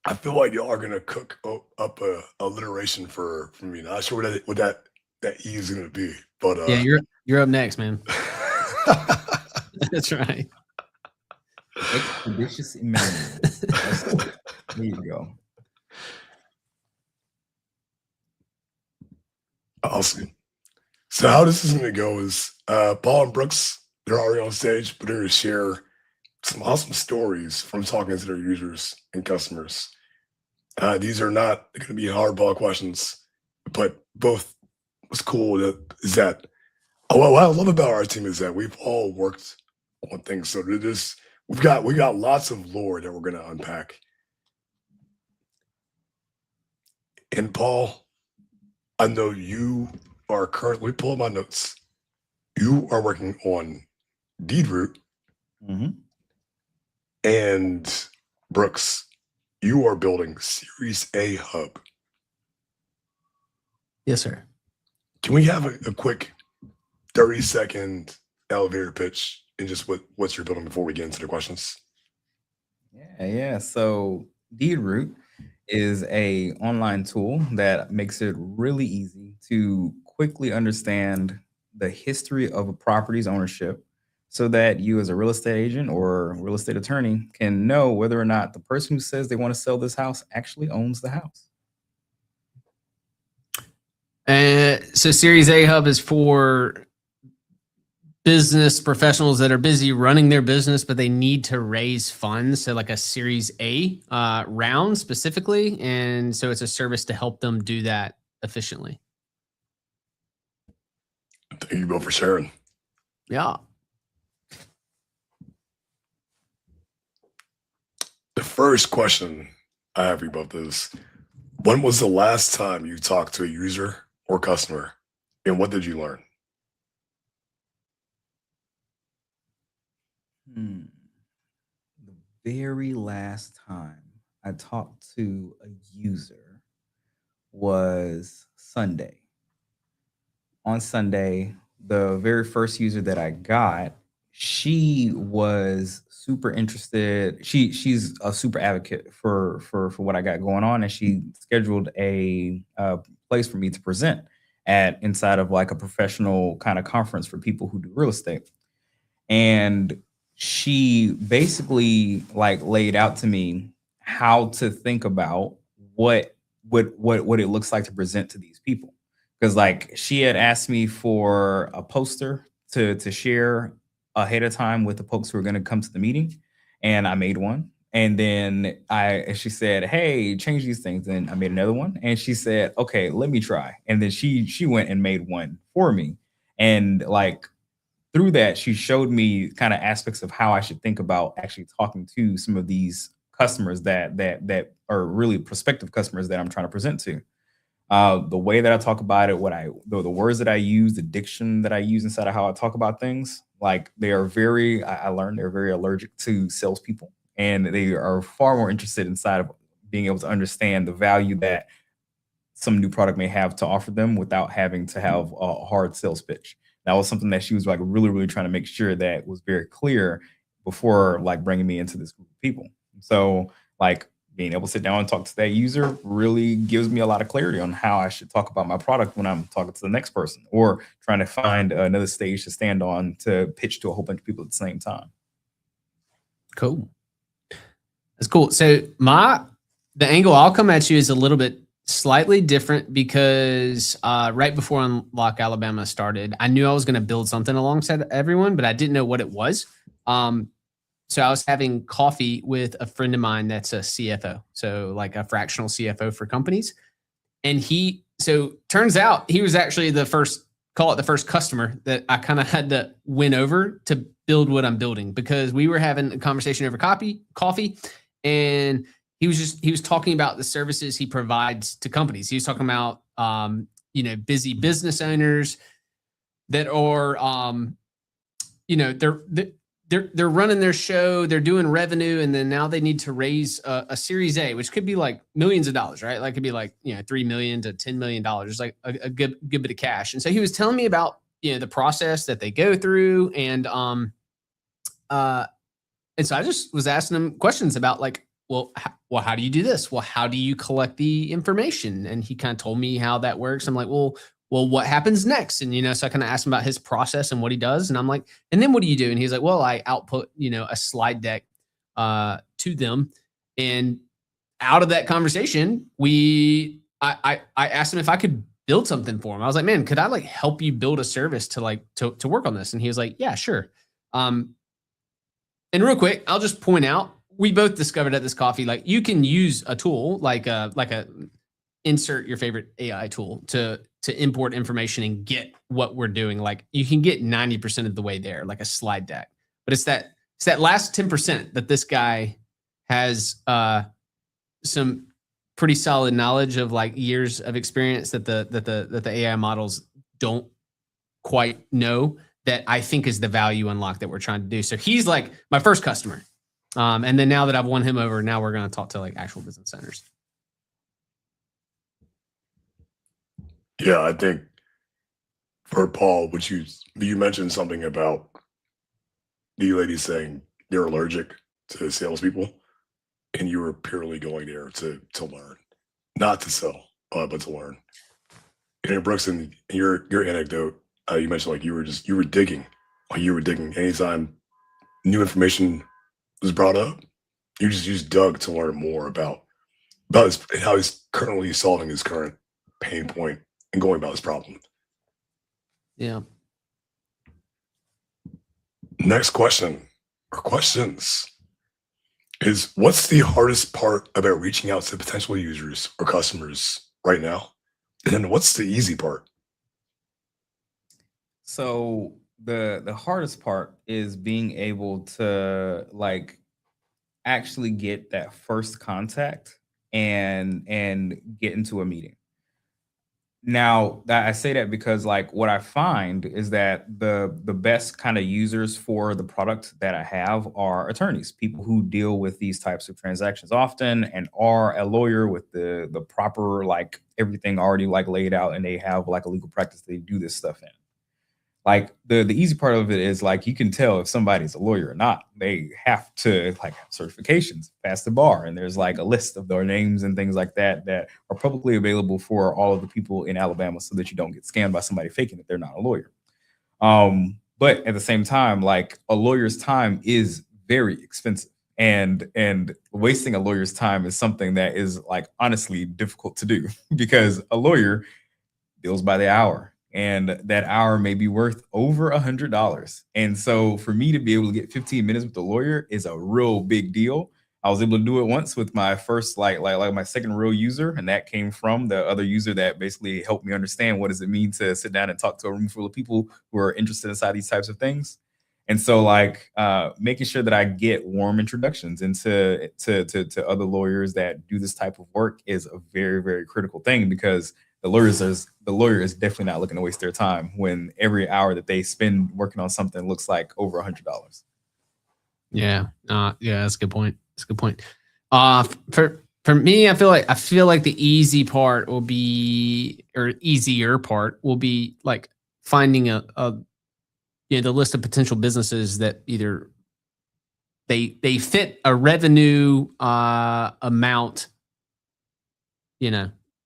I feel like y'all are gonna cook up a alliteration for me. Not sure what that E is gonna be, but Yeah, you're up next, man. That's right. Expeditious Emmanuel. There you go. Awesome. So how this is going to go is Paul and Brooks, they're already on stage, but they're going to share some awesome stories from talking to their users and customers. These are not going to be hardball questions, but both what's cool is that what I love about our team is that we've all worked on things. So we got lots of lore that we're going to unpack. And Paul, I know you are currently, pull up my notes. You are working on Deedroot, and Brooks, you are building Series A Hub. Yes, sir. Can we have a quick 30-second elevator pitch and just what you're building before we get into the questions? Yeah. So Deedroot is a online tool that makes it really easy to quickly understand the history of a property's ownership so that you as a real estate agent or real estate attorney can know whether or not the person who says they want to sell this house actually owns the house. So Series A Hub is for business professionals that are busy running their business, but they need to raise funds. So like a Series A round specifically. And so it's a service to help them do that efficiently. Thank you both for sharing. Yeah. The first question I have for you both is, when was the last time you talked to a user or customer, and what did you learn? The very last time I talked to a user was Sunday. On Sunday, the very first user that I got, she was super interested. She's a super advocate for what I got going on, and she scheduled a place for me to present at inside of like a professional kind of conference for people who do real estate. And she basically like laid out to me how to think about what it looks like to present to these people. Because like she had asked me for a poster to share ahead of time with the folks who are going to come to the meeting, and I made one. And then she said, "Hey, change these things." And I made another one, and she said, "Okay, let me try." And then she went and made one for me, and like through that, she showed me kind of aspects of how I should think about actually talking to some of these customers that are really prospective customers that I'm trying to present to. The way that I talk about it, the words that I use, the diction that I use inside of how I talk about things, like they are I learned they're very allergic to salespeople, and they are far more interested inside of being able to understand the value that some new product may have to offer them without having to have a hard sales pitch. That was something that she was like really, really trying to make sure that was very clear before like bringing me into this group of people. So like being able to sit down and talk to that user really gives me a lot of clarity on how I should talk about my product when I'm talking to the next person, or trying to find another stage to stand on to pitch to a whole bunch of people at the same time. Cool. That's cool. So the angle I'll come at you is a little bit slightly different because right before Unlock Alabama started, I knew I was going to build something alongside everyone, but I didn't know what it was. So I was having coffee with a friend of mine that's a CFO, so like a fractional CFO for companies. And he so turns out he was actually the first customer that I kind of had to win over to build what I'm building, because we were having a conversation over coffee, and he was talking about the services he provides to companies. He was talking about busy business owners that are they're running their show, they're doing revenue, and then now they need to raise a Series A, which could be like millions of dollars, right? Like it could be like $3 million to $10 million, like a good bit of cash. And so he was telling me about the process that they go through, and so I just was asking him questions about like, well, how do you do this? Well, how do you collect the information? And he kind of told me how that works. I'm like, well, what happens next? And, so I kind of asked him about his process and what he does. And I'm like, and then what do you do? And he's like, well, I output, a slide deck to them. And out of that conversation, I asked him if I could build something for him. I was like, man, could I like help you build a service to work on this? And he was like, yeah, sure. And real quick, I'll just point out, we both discovered at this coffee, like you can use a tool like a insert your favorite AI tool to import information and get what we're doing. Like you can get 90% of the way there, like a slide deck, but it's that last 10% that this guy has some pretty solid knowledge of, like years of experience that the AI models don't quite know, that I think is the value unlock that we're trying to do. So he's like my first customer. And then now that I've won him over, now we're going to talk to like actual business owners. Yeah, I think for Paul, which you mentioned something about the lady saying they're allergic to salespeople, and you were purely going there to learn, not to sell, but to learn. And Brooks, in your anecdote, you mentioned like you were digging, anytime new information was brought up, you just dug to learn more about how he's currently solving his current pain point and going about his problem. Yeah. Next question, or questions, is what's the hardest part about reaching out to potential users or customers right now? And then what's the easy part? So the hardest part is being able to like actually get that first contact and get into a meeting. Now, that I say that because like what I find is that the best kind of users for the product that I have are attorneys, people who deal with these types of transactions often and are a lawyer with the proper like everything already like laid out, and they have like a legal practice they do this stuff in. Like the easy part of it is like you can tell if somebody's a lawyer or not. They have to like have certifications, pass the bar, and there's like a list of their names and things like that that are publicly available for all of the people in Alabama, so that you don't get scammed by somebody faking that they're not a lawyer. But at the same time, like a lawyer's time is very expensive, and wasting a lawyer's time is something that is like honestly difficult to do because a lawyer bills by the hour. And that hour may be worth over $100. And so for me to be able to get 15 minutes with the lawyer is a real big deal. I was able to do it once with my first, like my second real user. And that came from the other user that basically helped me understand what does it mean to sit down and talk to a room full of people who are interested inside these types of things. And so like making sure that I get warm introductions into to other lawyers that do this type of work is a very, very critical thing, because the lawyer is definitely not looking to waste their time when every hour that they spend working on something looks like over $100. Yeah. That's a good point. That's a good point. For me, I feel like the easy part will be, or easier part will be like finding the list of potential businesses that either they fit a revenue amount,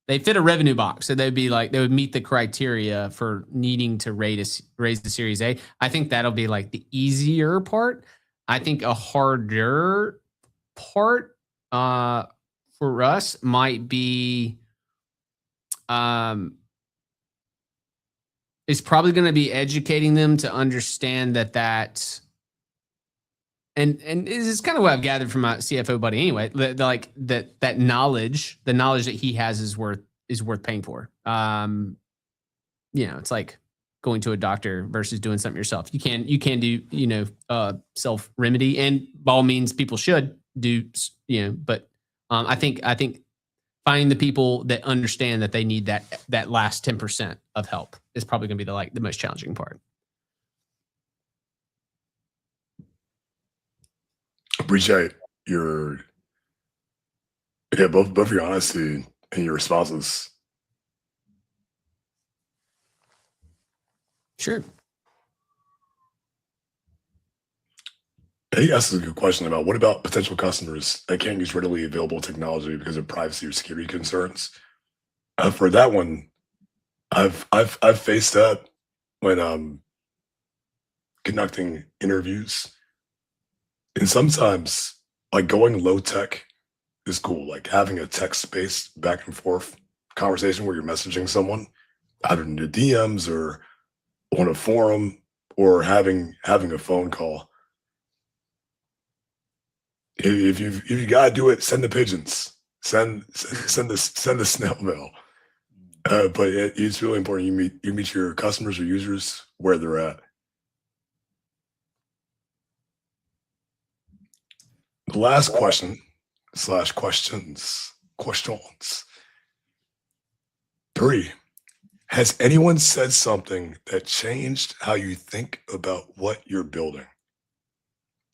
they fit a revenue box. So they would meet the criteria for needing to raise the Series A. I think that'll be like the easier part. I think a harder part for us might be is probably going to be educating them to understand that and this is kind of what I've gathered from my CFO buddy anyway, that knowledge, the knowledge that he has is worth is worth paying for. It's like going to a doctor versus doing something yourself. You can do, self remedy, and by all means people should do, but I think finding the people that understand that they need that last 10% of help is probably going to be the most challenging part. Appreciate your both your honesty and your responses. Sure. He asked a good question about what about potential customers that can't use readily available technology because of privacy or security concerns. For that one, I've faced that when conducting interviews, and sometimes like going low tech is cool, like having a text-based back and forth conversation where you're messaging someone either in the DMs or on a forum or having a phone call. If you gotta do it, send the pigeons, send the snail mail. But it's really important you meet your customers or users where they're at. The last question / questions. 3. Has anyone said something that changed how you think about what you're building?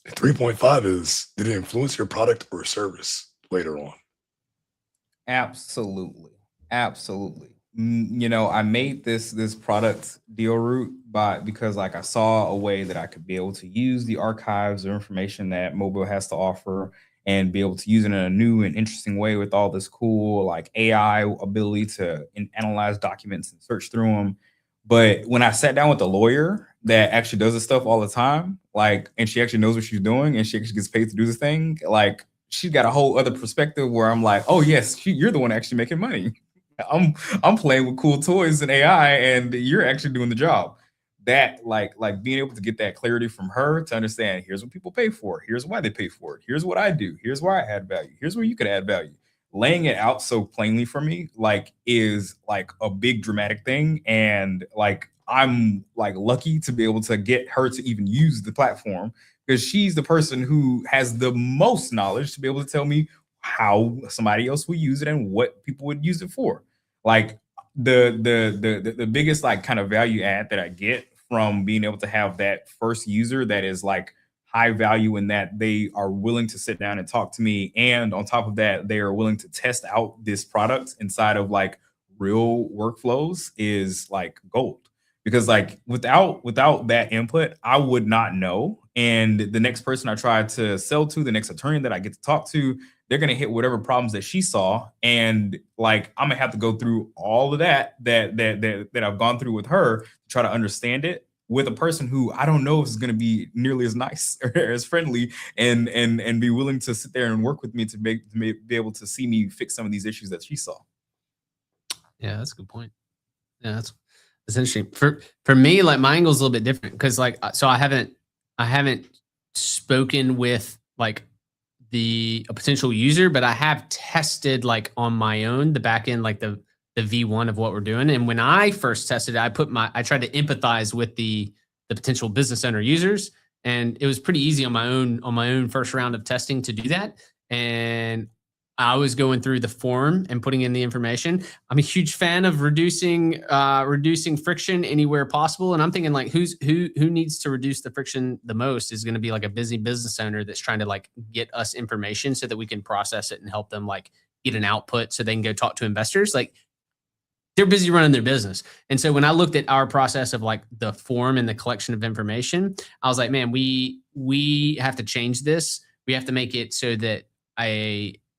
3.5 is, did it influence your product or service later on? Absolutely. I made this product deal route because like I saw a way that I could be able to use the archives or information that mobile has to offer and be able to use it in a new and interesting way with all this cool like AI ability to analyze documents and search through them. But when I sat down with a lawyer that actually does this stuff all the time, and she actually knows what she's doing and she actually gets paid to do this thing, she got a whole other perspective where I'm like, oh yes, you're the one actually making money. I'm playing with cool toys and AI, and you're actually doing the job. That like being able to get that clarity from her to understand, here's what people pay for, here's why they pay for it, here's what I do, here's where I add value, here's where you could add value. Laying it out so plainly for me is a big dramatic thing, and I'm lucky to be able to get her to even use the platform because she's the person who has the most knowledge to be able to tell me how somebody else will use it and what people would use it for. The biggest kind of value add that I get from being able to have that first user that is high value in that they are willing to sit down and talk to me, and on top of that they are willing to test out this product inside of real workflows is gold. Because without that input, I would not know. And the next person I try to sell to, the next attorney that I get to talk to, they're gonna hit whatever problems that she saw, and I'm gonna have to go through all of that I've gone through with her to try to understand it with a person who I don't know if is gonna be nearly as nice or as friendly and be willing to sit there and work with me to be able to see me fix some of these issues that she saw. Yeah, that's a good point. Yeah, that's interesting. For me, my angle is a little bit different because so I haven't spoken with a potential user, but I have tested on my own the back end, the V1 of what we're doing. And when I first tested it, I tried to empathize with the potential business owner users, and it was pretty easy on my own first round of testing to do that. And I was going through the form and putting in the information. I'm a huge fan of reducing friction anywhere possible. And I'm thinking who needs to reduce the friction the most is going to be a busy business owner that's trying to get us information so that we can process it and help them get an output so they can go talk to investors. They're busy running their business. And so when I looked at our process of the form and the collection of information, I was like, man, we have to change this. We have to make it so that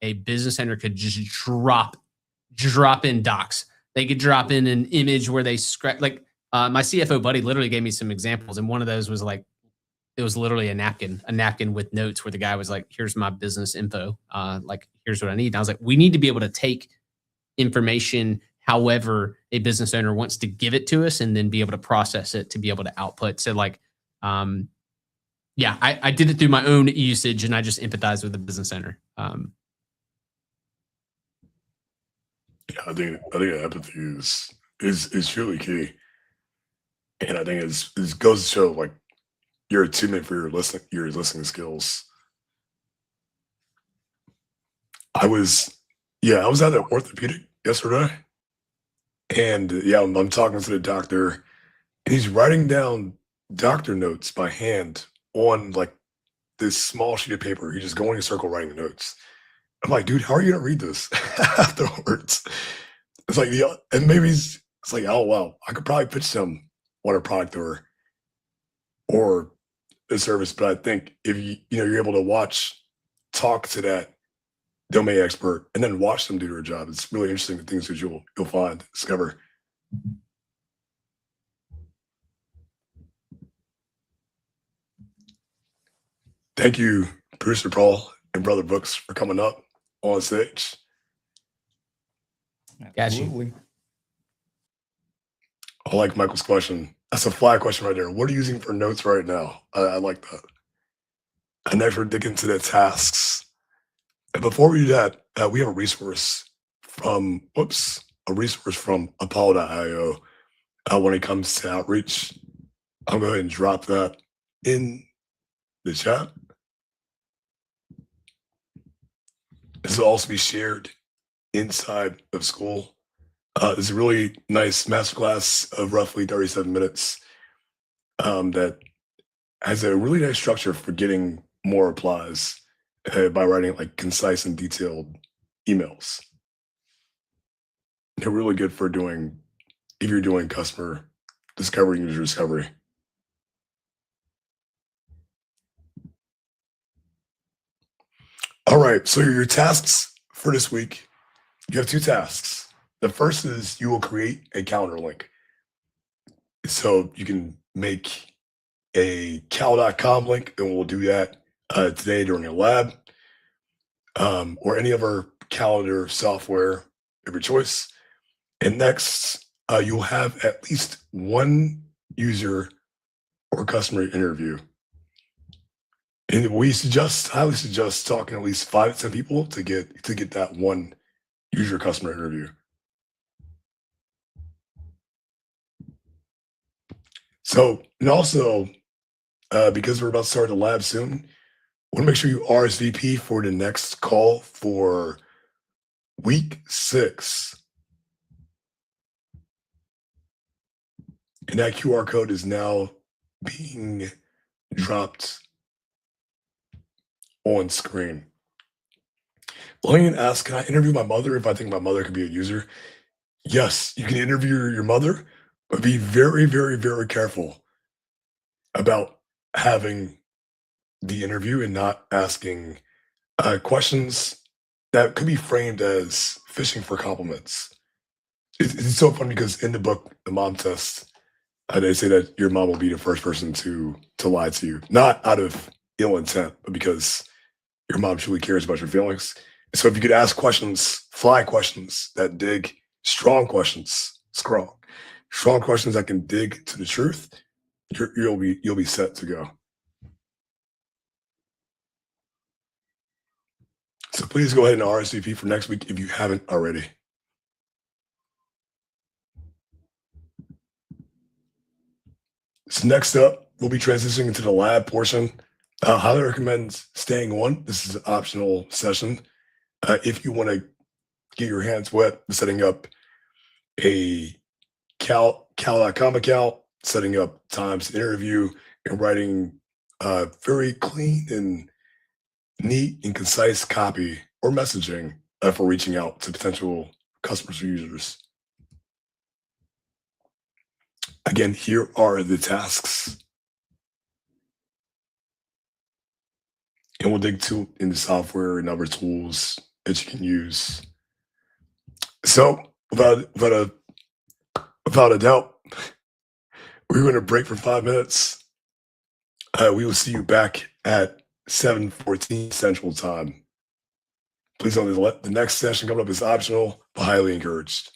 a business owner could just drop in docs. They could drop in an image where they scratch. My CFO buddy literally gave me some examples, and one of those was it was literally a napkin with notes where the guy was like, "Here's my business info. Here's what I need." And I was like, "We need to be able to take information however a business owner wants to give it to us, and then be able to process it to be able to output." So yeah, I did it through my own usage, and I just empathized with the business owner. Yeah, I think empathy is truly key, and I think it goes to show like your attunement for your listening skills. I was I was at an orthopedic yesterday, and yeah, I'm talking to the doctor, and he's writing down doctor notes by hand on like this small sheet of paper. He's just going in a circle writing notes. I'm like, dude, how are you gonna read this afterwards? It's like, yeah, and maybe it's like, oh wow, I could probably pitch them on a product or a service, but I think if you're able to talk to that domain expert, and then watch them do their job, it's really interesting the things that you'll find, discover. Thank you, producer Paul and brother Brooks, for coming up on stage. Got you. Absolutely. I like Michael's question. That's a fly question right there. What are you using for notes right now? I like that. And next, we're digging into the tasks. And before we do that, we have a resource from Apollo.io when it comes to outreach. I'll go ahead and drop that in the chat. This will also be shared inside of school. It's a really nice masterclass of roughly 37 minutes that has a really nice structure for getting more replies by writing like concise and detailed emails. They're really good for if you're doing customer discovery, user discovery. All right, so your tasks for this week, you have two tasks. The first is you will create a calendar link. So you can make a cal.com link, and we'll do that today during your lab, or any other calendar software of your choice. And next, you'll have at least one user or customer interview. And we highly suggest talking to at least 5 to 10 people to get that one user customer interview. So, and also, because we're about to start the lab soon, want to make sure you RSVP for the next call for week 6. And that QR code is now being dropped on screen. Lillian asks, can I interview my mother if I think my mother could be a user? Yes, you can interview your mother, but be very, very, very careful about having the interview and not asking questions that could be framed as fishing for compliments. It's so funny because in the book, The Mom Test, they say that your mom will be the first person to lie to you, not out of ill intent, but because your mom truly cares about your feelings. So if you could ask questions, fly questions that dig, strong questions that can dig to the truth, you'll be set to go. So please go ahead and RSVP for next week if you haven't already. So next up, we'll be transitioning into the lab portion. I highly recommend staying on. This is an optional session. If you want to get your hands wet, setting up a cal.com account, setting up times to interview, and writing very clean and neat and concise copy or messaging for reaching out to potential customers or users. Again, here are the tasks. And we'll dig into software and other tools that you can use. So without a doubt, we're going to break for 5 minutes. We will see you back at 7:14 Central Time. Please know the next session coming up is optional, but highly encouraged.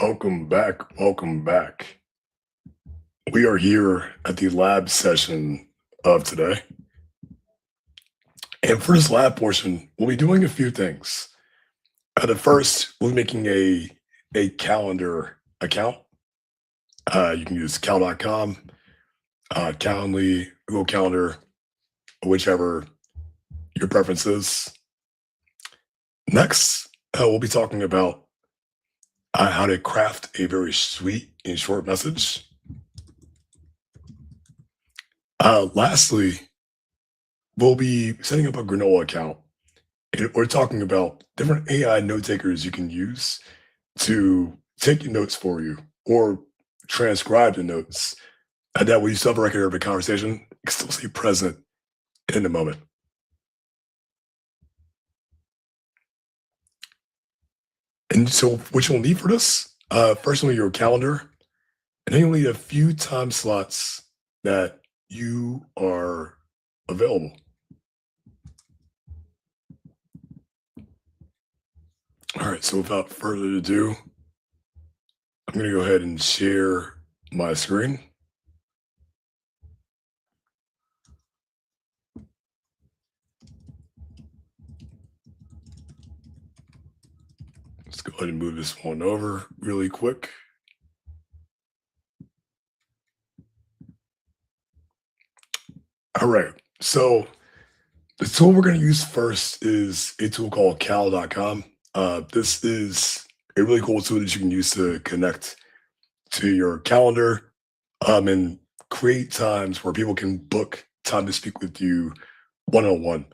Welcome back. Welcome back. We are here at the lab session of today. And for this lab portion, we'll be doing a few things. At first, we'll be making a a calendar account, you can use cal.com, Calendly, Google Calendar, whichever your preference is. Next, we'll be talking about how to craft a very sweet and short message. Lastly, we'll be setting up a Granola account. And we're talking about different AI note takers you can use to take your notes for you or transcribe the notes. And that way you still have a record of a conversation, you can still stay present in the moment. And so what you'll need for this, first one, your calendar, and then you'll need a few time slots that you are available. All right, so without further ado, I'm going to go ahead and share my screen. Let's go ahead and move this one over really quick. All right, so the tool we're going to use first is a tool called cal.com. This is a really cool tool that you can use to connect to your calendar and create times where people can book time to speak with you one-on-one.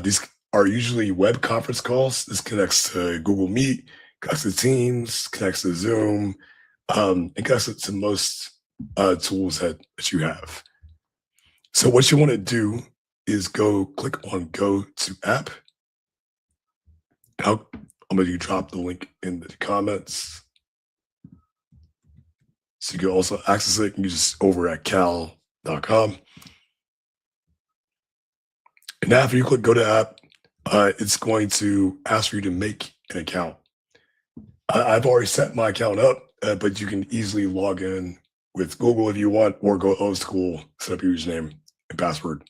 These are usually web conference calls. This connects to Google Meet, connects to Teams, connects to Zoom, and connects it to most tools that you have. So what you want to do is click on Go to App. Now, I'm going to drop the link in the comments. So you can also access it. You can just over at cal.com. And after you click Go to App, it's going to ask for you to make an account. I've already set my account up, but you can easily log in with Google if you want, or go old school, set up your username and password.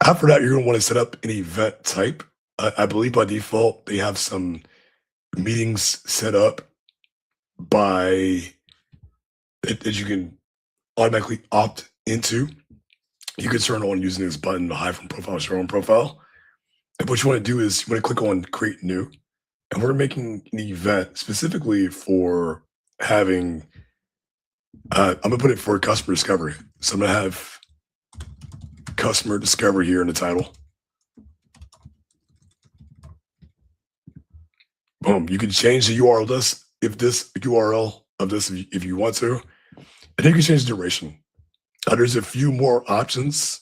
After that, you're going to want to set up an event type. I believe by default, they have some meetings set up that you can automatically opt into. You can turn on using this button to hide from profile, show on profile. And what you want to do is you want to click on Create New. And we're making an event specifically for having, I'm going to put it for customer discovery. So I'm going to have customer discovery here in the title. Boom. You can change the URL of this if you want to. And then you can change the duration. There's a few more options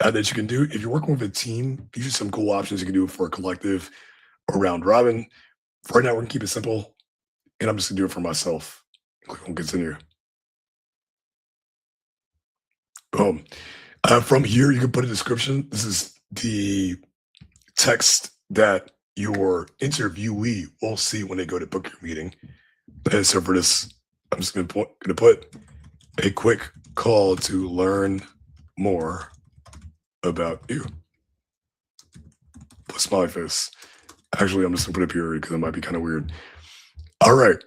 that you can do. If you're working with a team, these are some cool options you can do for a collective or round robin. For right now, we're going to keep it simple. And I'm just going to do it for myself. Click on Continue. Boom. From here, you can put a description. This is the text that your interviewee will see when they go to book your meeting. And so for this, I'm just going to put a quick call to learn more about you. Put smiley face. Actually, I'm just going to put a period because it might be kind of weird. All right.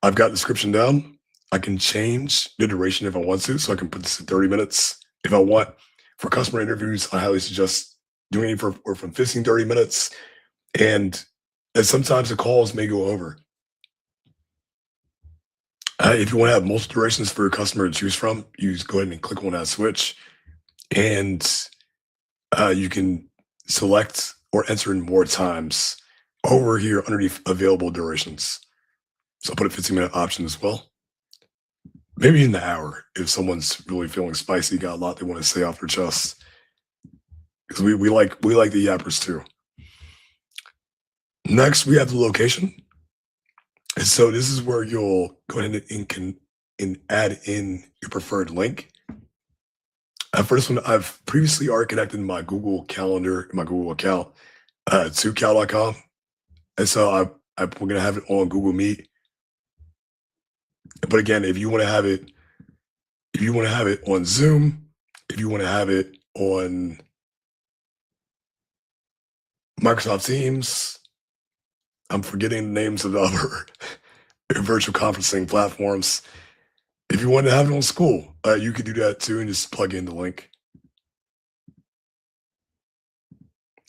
I've got the description down. I can change the duration if I want to. So I can put this at 30 minutes. If I want, for customer interviews, I highly suggest doing it from 15, 30 minutes. And sometimes the calls may go over. If you want to have multiple durations for your customer to choose from, you just go ahead and click on that switch. And you can select or enter in more times over here underneath available durations. So I'll put a 15-minute option as well. Maybe in the hour if someone's really feeling spicy, got a lot they want to say off their chest. Because we like the yappers too. Next, we have the location. And so this is where you'll go ahead and add in your preferred link. For this one, I've previously already connected my Google Calendar, my Google account to cal.com. And so we're going to have it on Google Meet. But again, if you want to have it on Zoom, if you want to have it on Microsoft Teams, I'm forgetting the names of the other virtual conferencing platforms. If you want to have it on school, you could do that too and just plug in the link.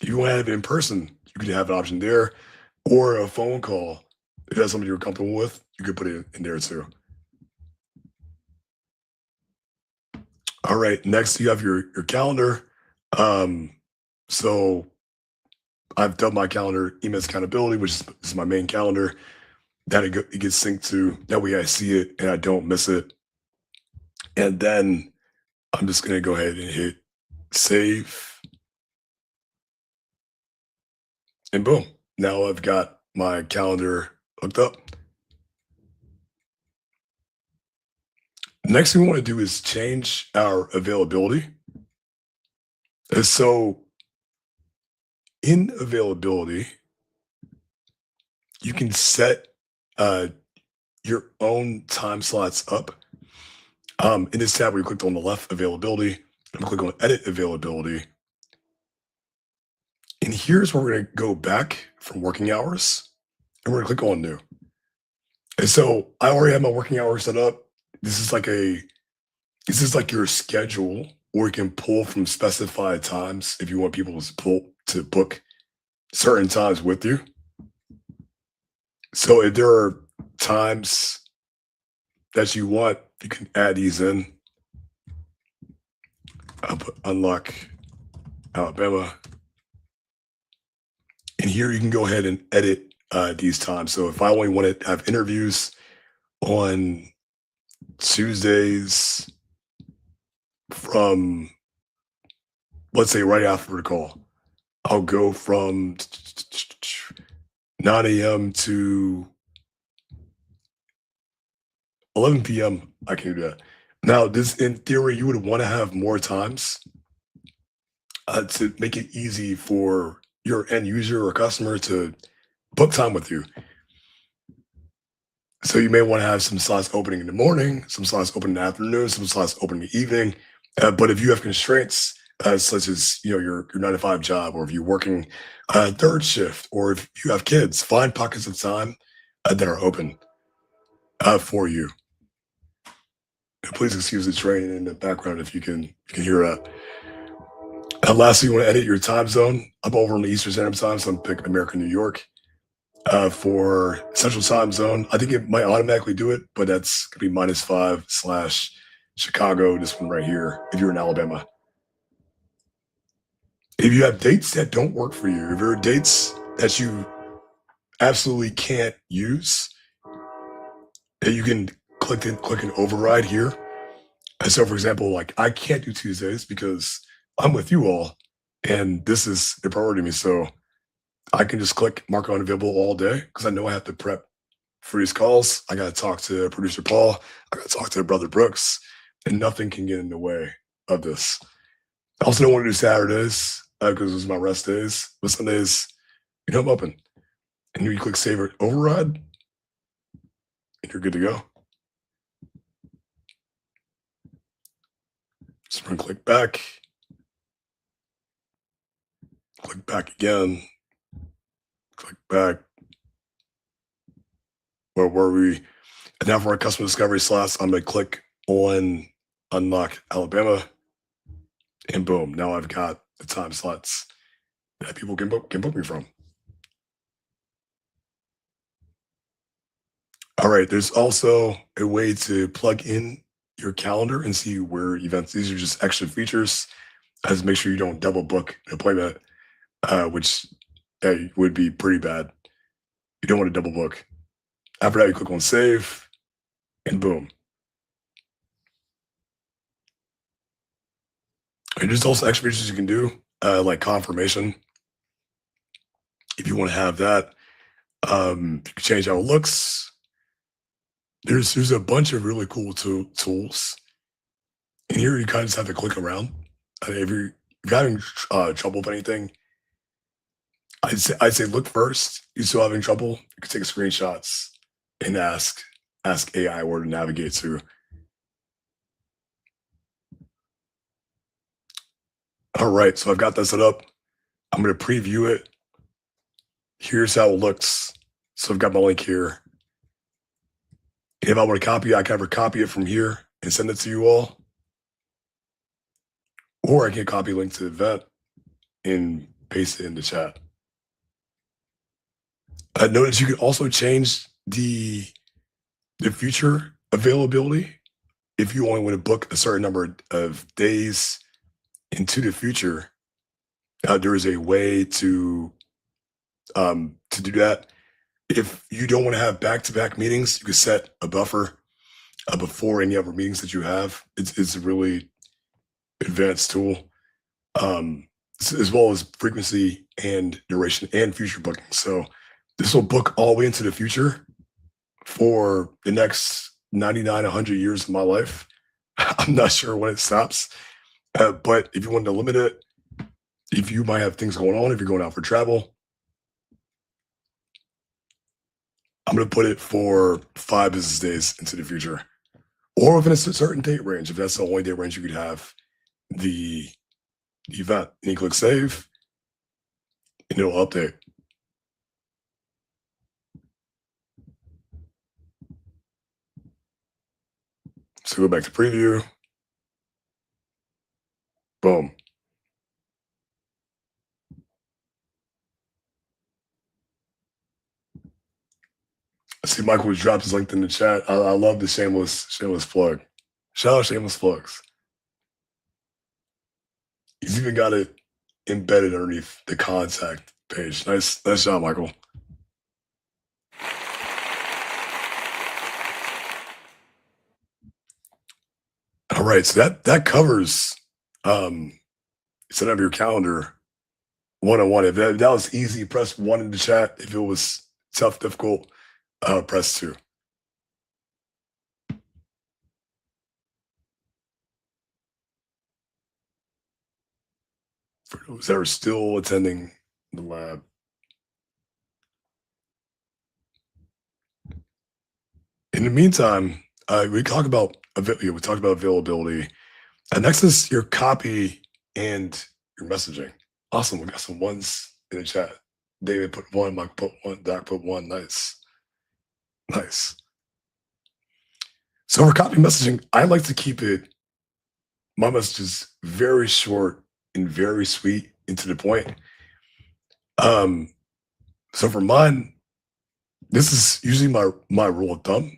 If you want to have it in person, you could have an option there, or a phone call. If that's something you're comfortable with, you could put it in there too. All right, next you have your calendar. So I've dubbed my calendar Emails Accountability, which is my main calendar. That it gets synced to. That way I see it and I don't miss it. And then I'm just gonna go ahead and hit save. And boom, now I've got my calendar hooked up. Next thing we want to do is change our availability. And so in availability, you can set your own time slots up. In this tab, we clicked on the left availability, and click on edit availability. And here's where we're going to go back from working hours, and we're going to click on new. And so I already have my working hours set up. This is like your schedule, or you can pull from specified times if you want people to book certain times with you. So if there are times that you want, you can add these in. I'll put unlock Alabama. And here you can go ahead and edit these times. So if I only want to have interviews on Tuesdays from, let's say, right after the call, I'll go from 9 a.m. to 11 p.m. I can do that. Now, this, in theory, you would want to have more times to make it easy for your end user or customer to book time with you. So you may want to have some slots opening in the morning, some slots open in the afternoon, some slots open in the evening. But if you have constraints, such as your 9-to-5 job, or if you're working third shift, or if you have kids, find pockets of time that are open for you. And please excuse the train in the background if you can hear that. Lastly, you want to edit your time zone. I'm over on the Eastern Standard Time, so I'm pick America, New York. For Central Time Zone, I think it might automatically do it, but that's gonna be -5 / Chicago. This one right here, if you're in Alabama. If you have dates that don't work for you, if there are dates that you absolutely can't use, then you can click an override here. And so, for example, like I can't do Tuesdays because I'm with you all, and this is a priority to me. So I can just click mark unavailable all day because I know I have to prep for these calls. I got to talk to producer Paul. I got to talk to brother Brooks, and nothing can get in the way of this. I also don't want to do Saturdays because those are my rest days. But Sundays, I'm open. And here you click save or override, and you're good to go. Just going to click back again. Click back. Where were we? And now for our customer discovery slots, I'm going to click on unlock Alabama. And boom, now I've got the time slots that people can book me from. All right, there's also a way to plug in your calendar and see where events. These are just extra features. As make sure you don't double book an appointment, which would be pretty bad. You don't want to double book. After that, you click on save, and boom. And there's also extra features you can do, like confirmation. If you want to have that, you can change how it looks. There's a bunch of really cool tools. And here you kind of just have to click around. If you're having trouble with anything, I'd say look first. You're still having trouble, you can take screenshots and ask AI where to navigate to. All right, so I've got that set up. I'm going to preview it. Here's how it looks So I've got my link here. If I want to copy, I can either copy it from here and send it to you all, or I can copy a link to the event and paste it in the chat. Notice you can also change the future availability. If you only want to book a certain number of days into the future, there is a way to do that. If you don't want to have back-to-back meetings, you can set a buffer before any other meetings that you have. It's a really advanced tool, as well as frequency and duration and future booking. So this will book all the way into the future for the next 99, 100 years of my life. I'm not sure when it stops, but if you want to limit it, if you might have things going on, if you're going out for travel, I'm going to put it for 5 business days into the future, or within a certain date range. If that's the only date range you could have the event, and you click save, and it'll update. So go back to preview. Boom. I see Michael just dropped his link in the chat. I love the shameless plug. Shout out shameless plugs. He's even got it embedded underneath the contact page. Nice job, Michael. All right, so that covers set up your calendar one-on-one. If that was easy, press 1 in the chat. If it was tough, difficult, press 2. For those that are still attending the lab. In the meantime, we talked about availability. Next is your copy and your messaging. Awesome. We got some ones in the chat. David put 1, Mike put 1, Doc put 1. Nice. So for copy messaging, I like to keep my messages very short and very sweet and to the point. So for mine, this is usually my rule of thumb.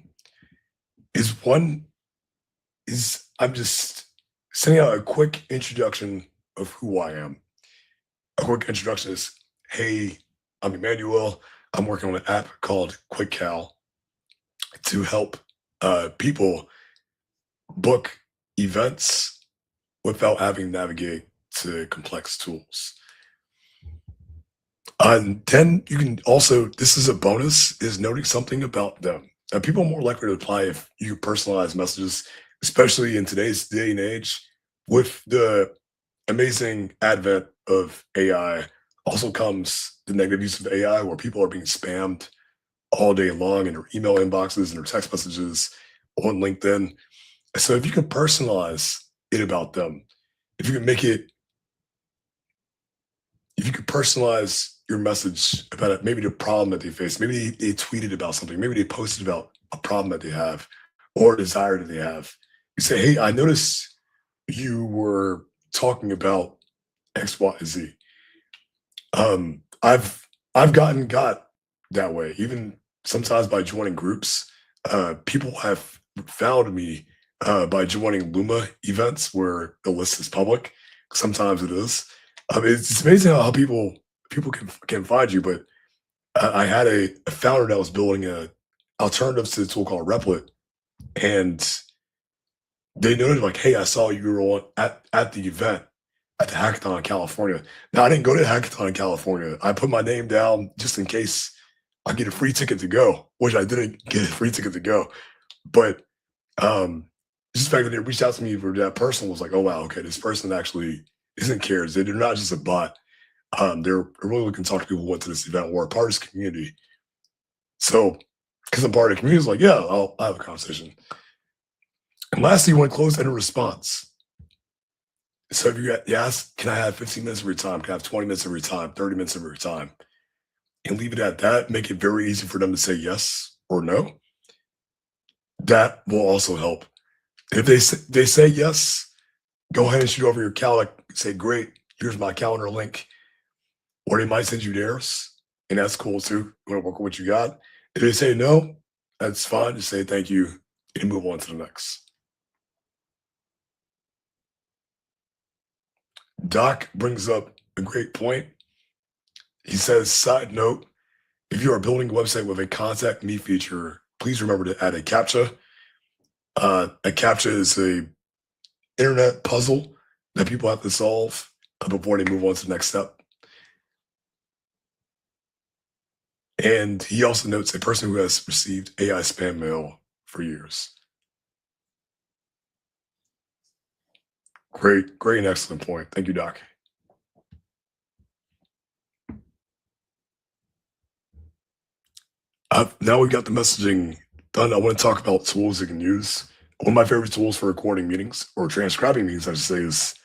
I'm just sending out a quick introduction of who I am. A quick introduction is, hey, I'm Emmanuel. I'm working on an app called QuickCal to help people book events without having to navigate to complex tools. And then you can also, this is a bonus, is noting something about them. People are more likely to apply if you personalize messages, especially in today's day and age. With the amazing advent of AI, also comes the negative use of AI, where people are being spammed all day long in their email inboxes and their text messages on LinkedIn. So if you can personalize it about them, if you can personalize your message about it, maybe the problem that they face, maybe they tweeted about something, maybe they posted about a problem that they have or a desire that they have. You say, hey, I noticed you were talking about X, Y, Z. I've got that way, even sometimes by joining groups. People have found me by joining Luma events where the list is public. Sometimes it is. It's amazing how people can find you. But I had a founder that was building a alternatives to the tool called Replit, and they noted like, hey, I saw you were on at the event at the hackathon in California. Now, I didn't go to the hackathon in California. I put my name down just in case I get a free ticket to go, which I didn't get a free ticket to go. But just the fact that they reached out to me for that person was like, oh, wow, okay, this person actually isn't cares. They're not just a bot. They're really looking to talk to people who went to this event or are part of this community. So, because I'm part of the community, it's like, yeah, I'll have a conversation. And lastly, you want to close-ended response. So if you ask, can I have 15 minutes of your time? Can I have 20 minutes of your time, 30 minutes of your time? and leave it at that, make it very easy for them to say yes or no, that will also help. If they say yes, go ahead and shoot over your calendar. Say, great, here's my calendar link. Or they might send you theirs, and that's cool too. You want to work with what you got. If they say no, that's fine. Just say thank you and move on to the next. Doc brings up a great point. He says, side note, if you are building a website with a contact me feature, please remember to add a CAPTCHA. A CAPTCHA is a internet puzzle that people have to solve before they move on to the next step. And he also notes a person who has received AI spam mail for years. Great and excellent point. Thank you, Doc. Now we've got the messaging done. I want to talk about tools you can use. One of my favorite tools for recording meetings or transcribing meetings, I should say, is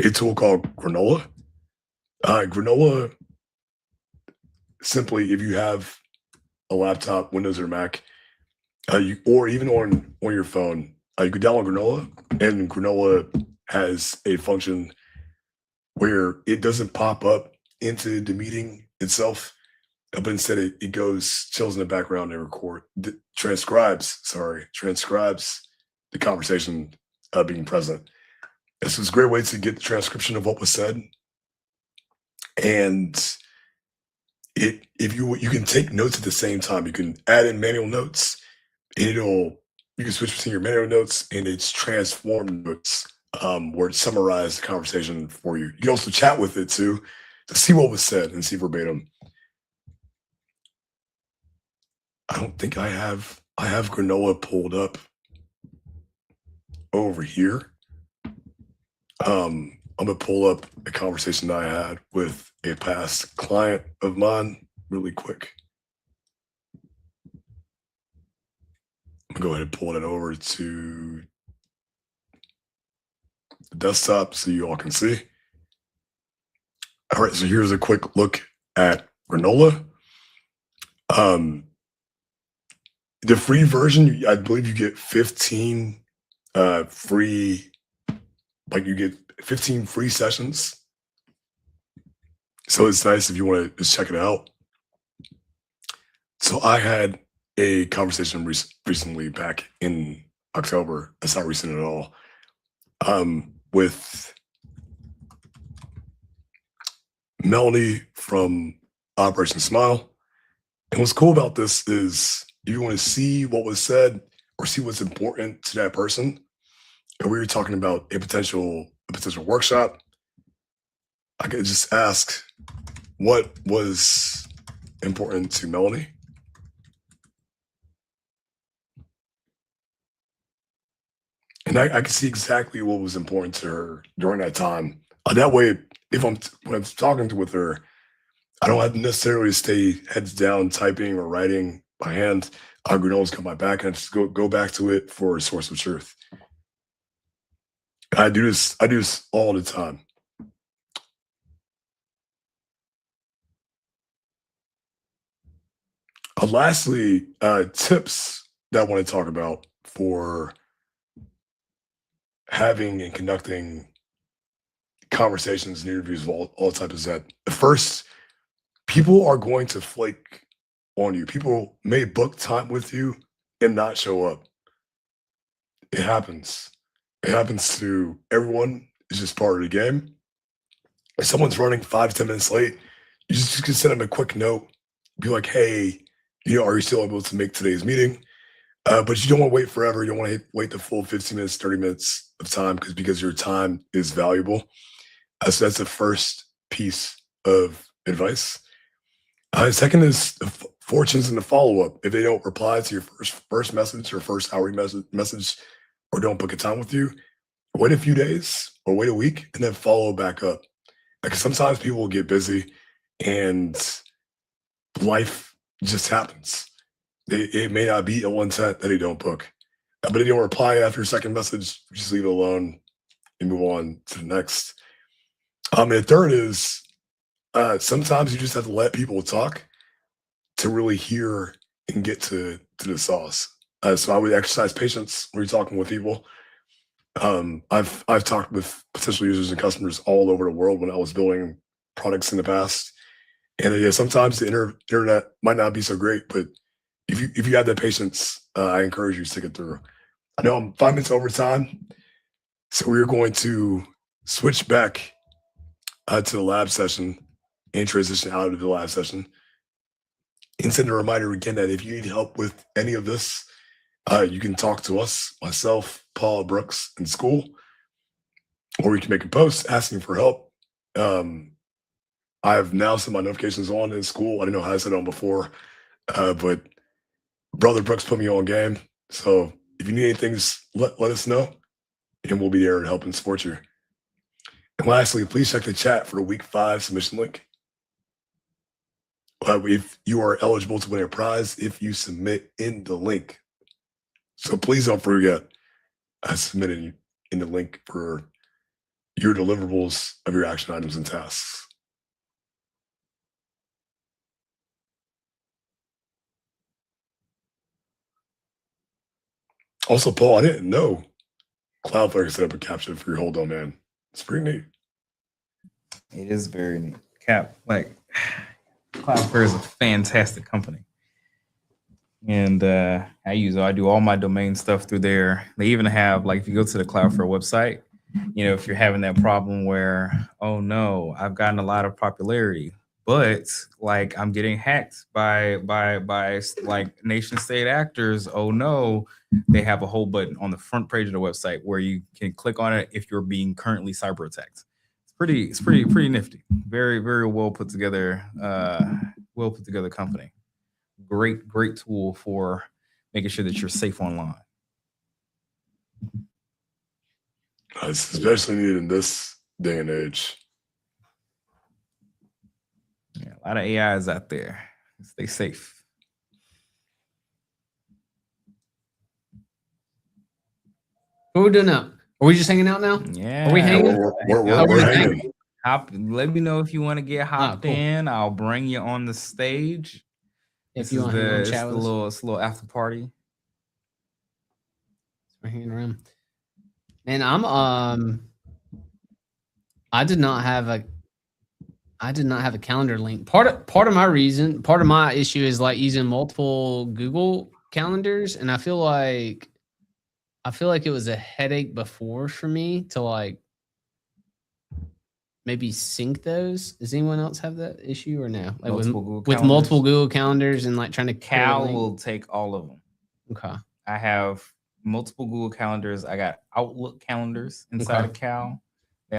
a tool called Granola. Granola, simply, if you have a laptop, Windows or Mac, or even on your phone, you could download Granola, and Granola has a function where it doesn't pop up into the meeting itself, but instead it goes, chills in the background and transcribes the conversation being present. This is a great way to get the transcription of what was said. And if you can take notes at the same time, you can add in manual notes, and you can switch between your manual notes and its transformed notes, where it summarizes the conversation for you. You can also chat with it too to see what was said and see verbatim. I don't think I have Granola pulled up over here. I'm gonna pull up a conversation that I had with a past client of mine really quick. I'm gonna go ahead and pull it over to the desktop so you all can see. All right, so here's a quick look at Granola. The free version, I believe you get 15 free, you get 15 free sessions. So it's nice if you want to just check it out. So I had a conversation recently back in October. That's not recent at all. With Melanie from Operation Smile. And what's cool about this is if you want to see what was said or see what's important to that person, and we were talking about a potential workshop, I could just ask what was important to Melanie. And I can see exactly what was important to her during that time. That way, when I'm talking with her, I don't have to necessarily stay heads down typing or writing by hand. Granola's got my back, and I just go back to it for a source of truth. I do this all the time. Lastly, tips that I want to talk about for having and conducting conversations and interviews of all types is that first, people are going to flake on you. People may book time with you and not show up. It happens. It happens to everyone. It's just part of the game. If someone's running 5 to 10 minutes late, you just can send them a quick note. Be like, hey, are you still able to make today's meeting? But you don't want to wait forever. You don't want to wait the full 15 minutes, 30 minutes of time because your time is valuable. So that's the first piece of advice. Second is the fortunes in the follow-up. If they don't reply to your first message or first hourly message or don't book a time with you, wait a few days or wait a week and then follow back up. Because sometimes people will get busy and life just happens. It may not be ill intent that they don't book. But if they don't reply after your second message, just leave it alone and move on to the next. And the third is sometimes you just have to let people talk. to really hear and get to the sauce. So I would exercise patience when you're talking with people. I've talked with potential users and customers all over the world when I was building products in the past, and yeah, sometimes the internet might not be so great, but if you have that patience, I encourage you to stick it through. I know I'm 5 minutes over time, so we're going to switch back to the lab session and transition out of the lab session. And send a reminder again that if you need help with any of this, you can talk to us, myself, Paul, Brooks, in school, or you can make a post asking for help. I've now set my notifications on in school. I didn't know how to set it on before, but Brother Brooks put me on game. So if you need anything, just let us know, and we'll be there to help and support you. And lastly, please check the chat for the week 5 submission link. If you are eligible to win a prize, if you submit in the link. So please don't forget submitting in the link for your deliverables of your action items and tasks. Also, Paul, I didn't know Cloudflare could set up a caption for your hold on, man. It's pretty neat. It is very neat. Cloudflare is a fantastic company. And I do all my domain stuff through there. They even have, like, if you go to the Cloudflare website, if you're having that problem where, oh no, I've gotten a lot of popularity, but like I'm getting hacked by like nation state actors. Oh no, they have a whole button on the front page of the website where you can click on it if you're being currently cyber attacked. It's pretty nifty. Very, very well put together company. Great tool for making sure that you're safe online. It's especially needed in this day and age. Yeah, a lot of AIs out there. Stay safe. What are we doing now? Are we just hanging out now? Yeah. Are we hanging? We're hanging. Let me know if you want to get hopped cool. in. I'll bring you on the stage. If you want to chat with us. It's a little after party. We're hanging around. Man, I did not have a calendar link. Part of my issue is like using multiple Google calendars, and I feel like it was a headache before for me to like maybe sync those. Does anyone else have that issue or no? Like with multiple Google calendars and like trying to Cal will take all of them. Okay. I have multiple Google calendars. I got Outlook calendars inside of Cal.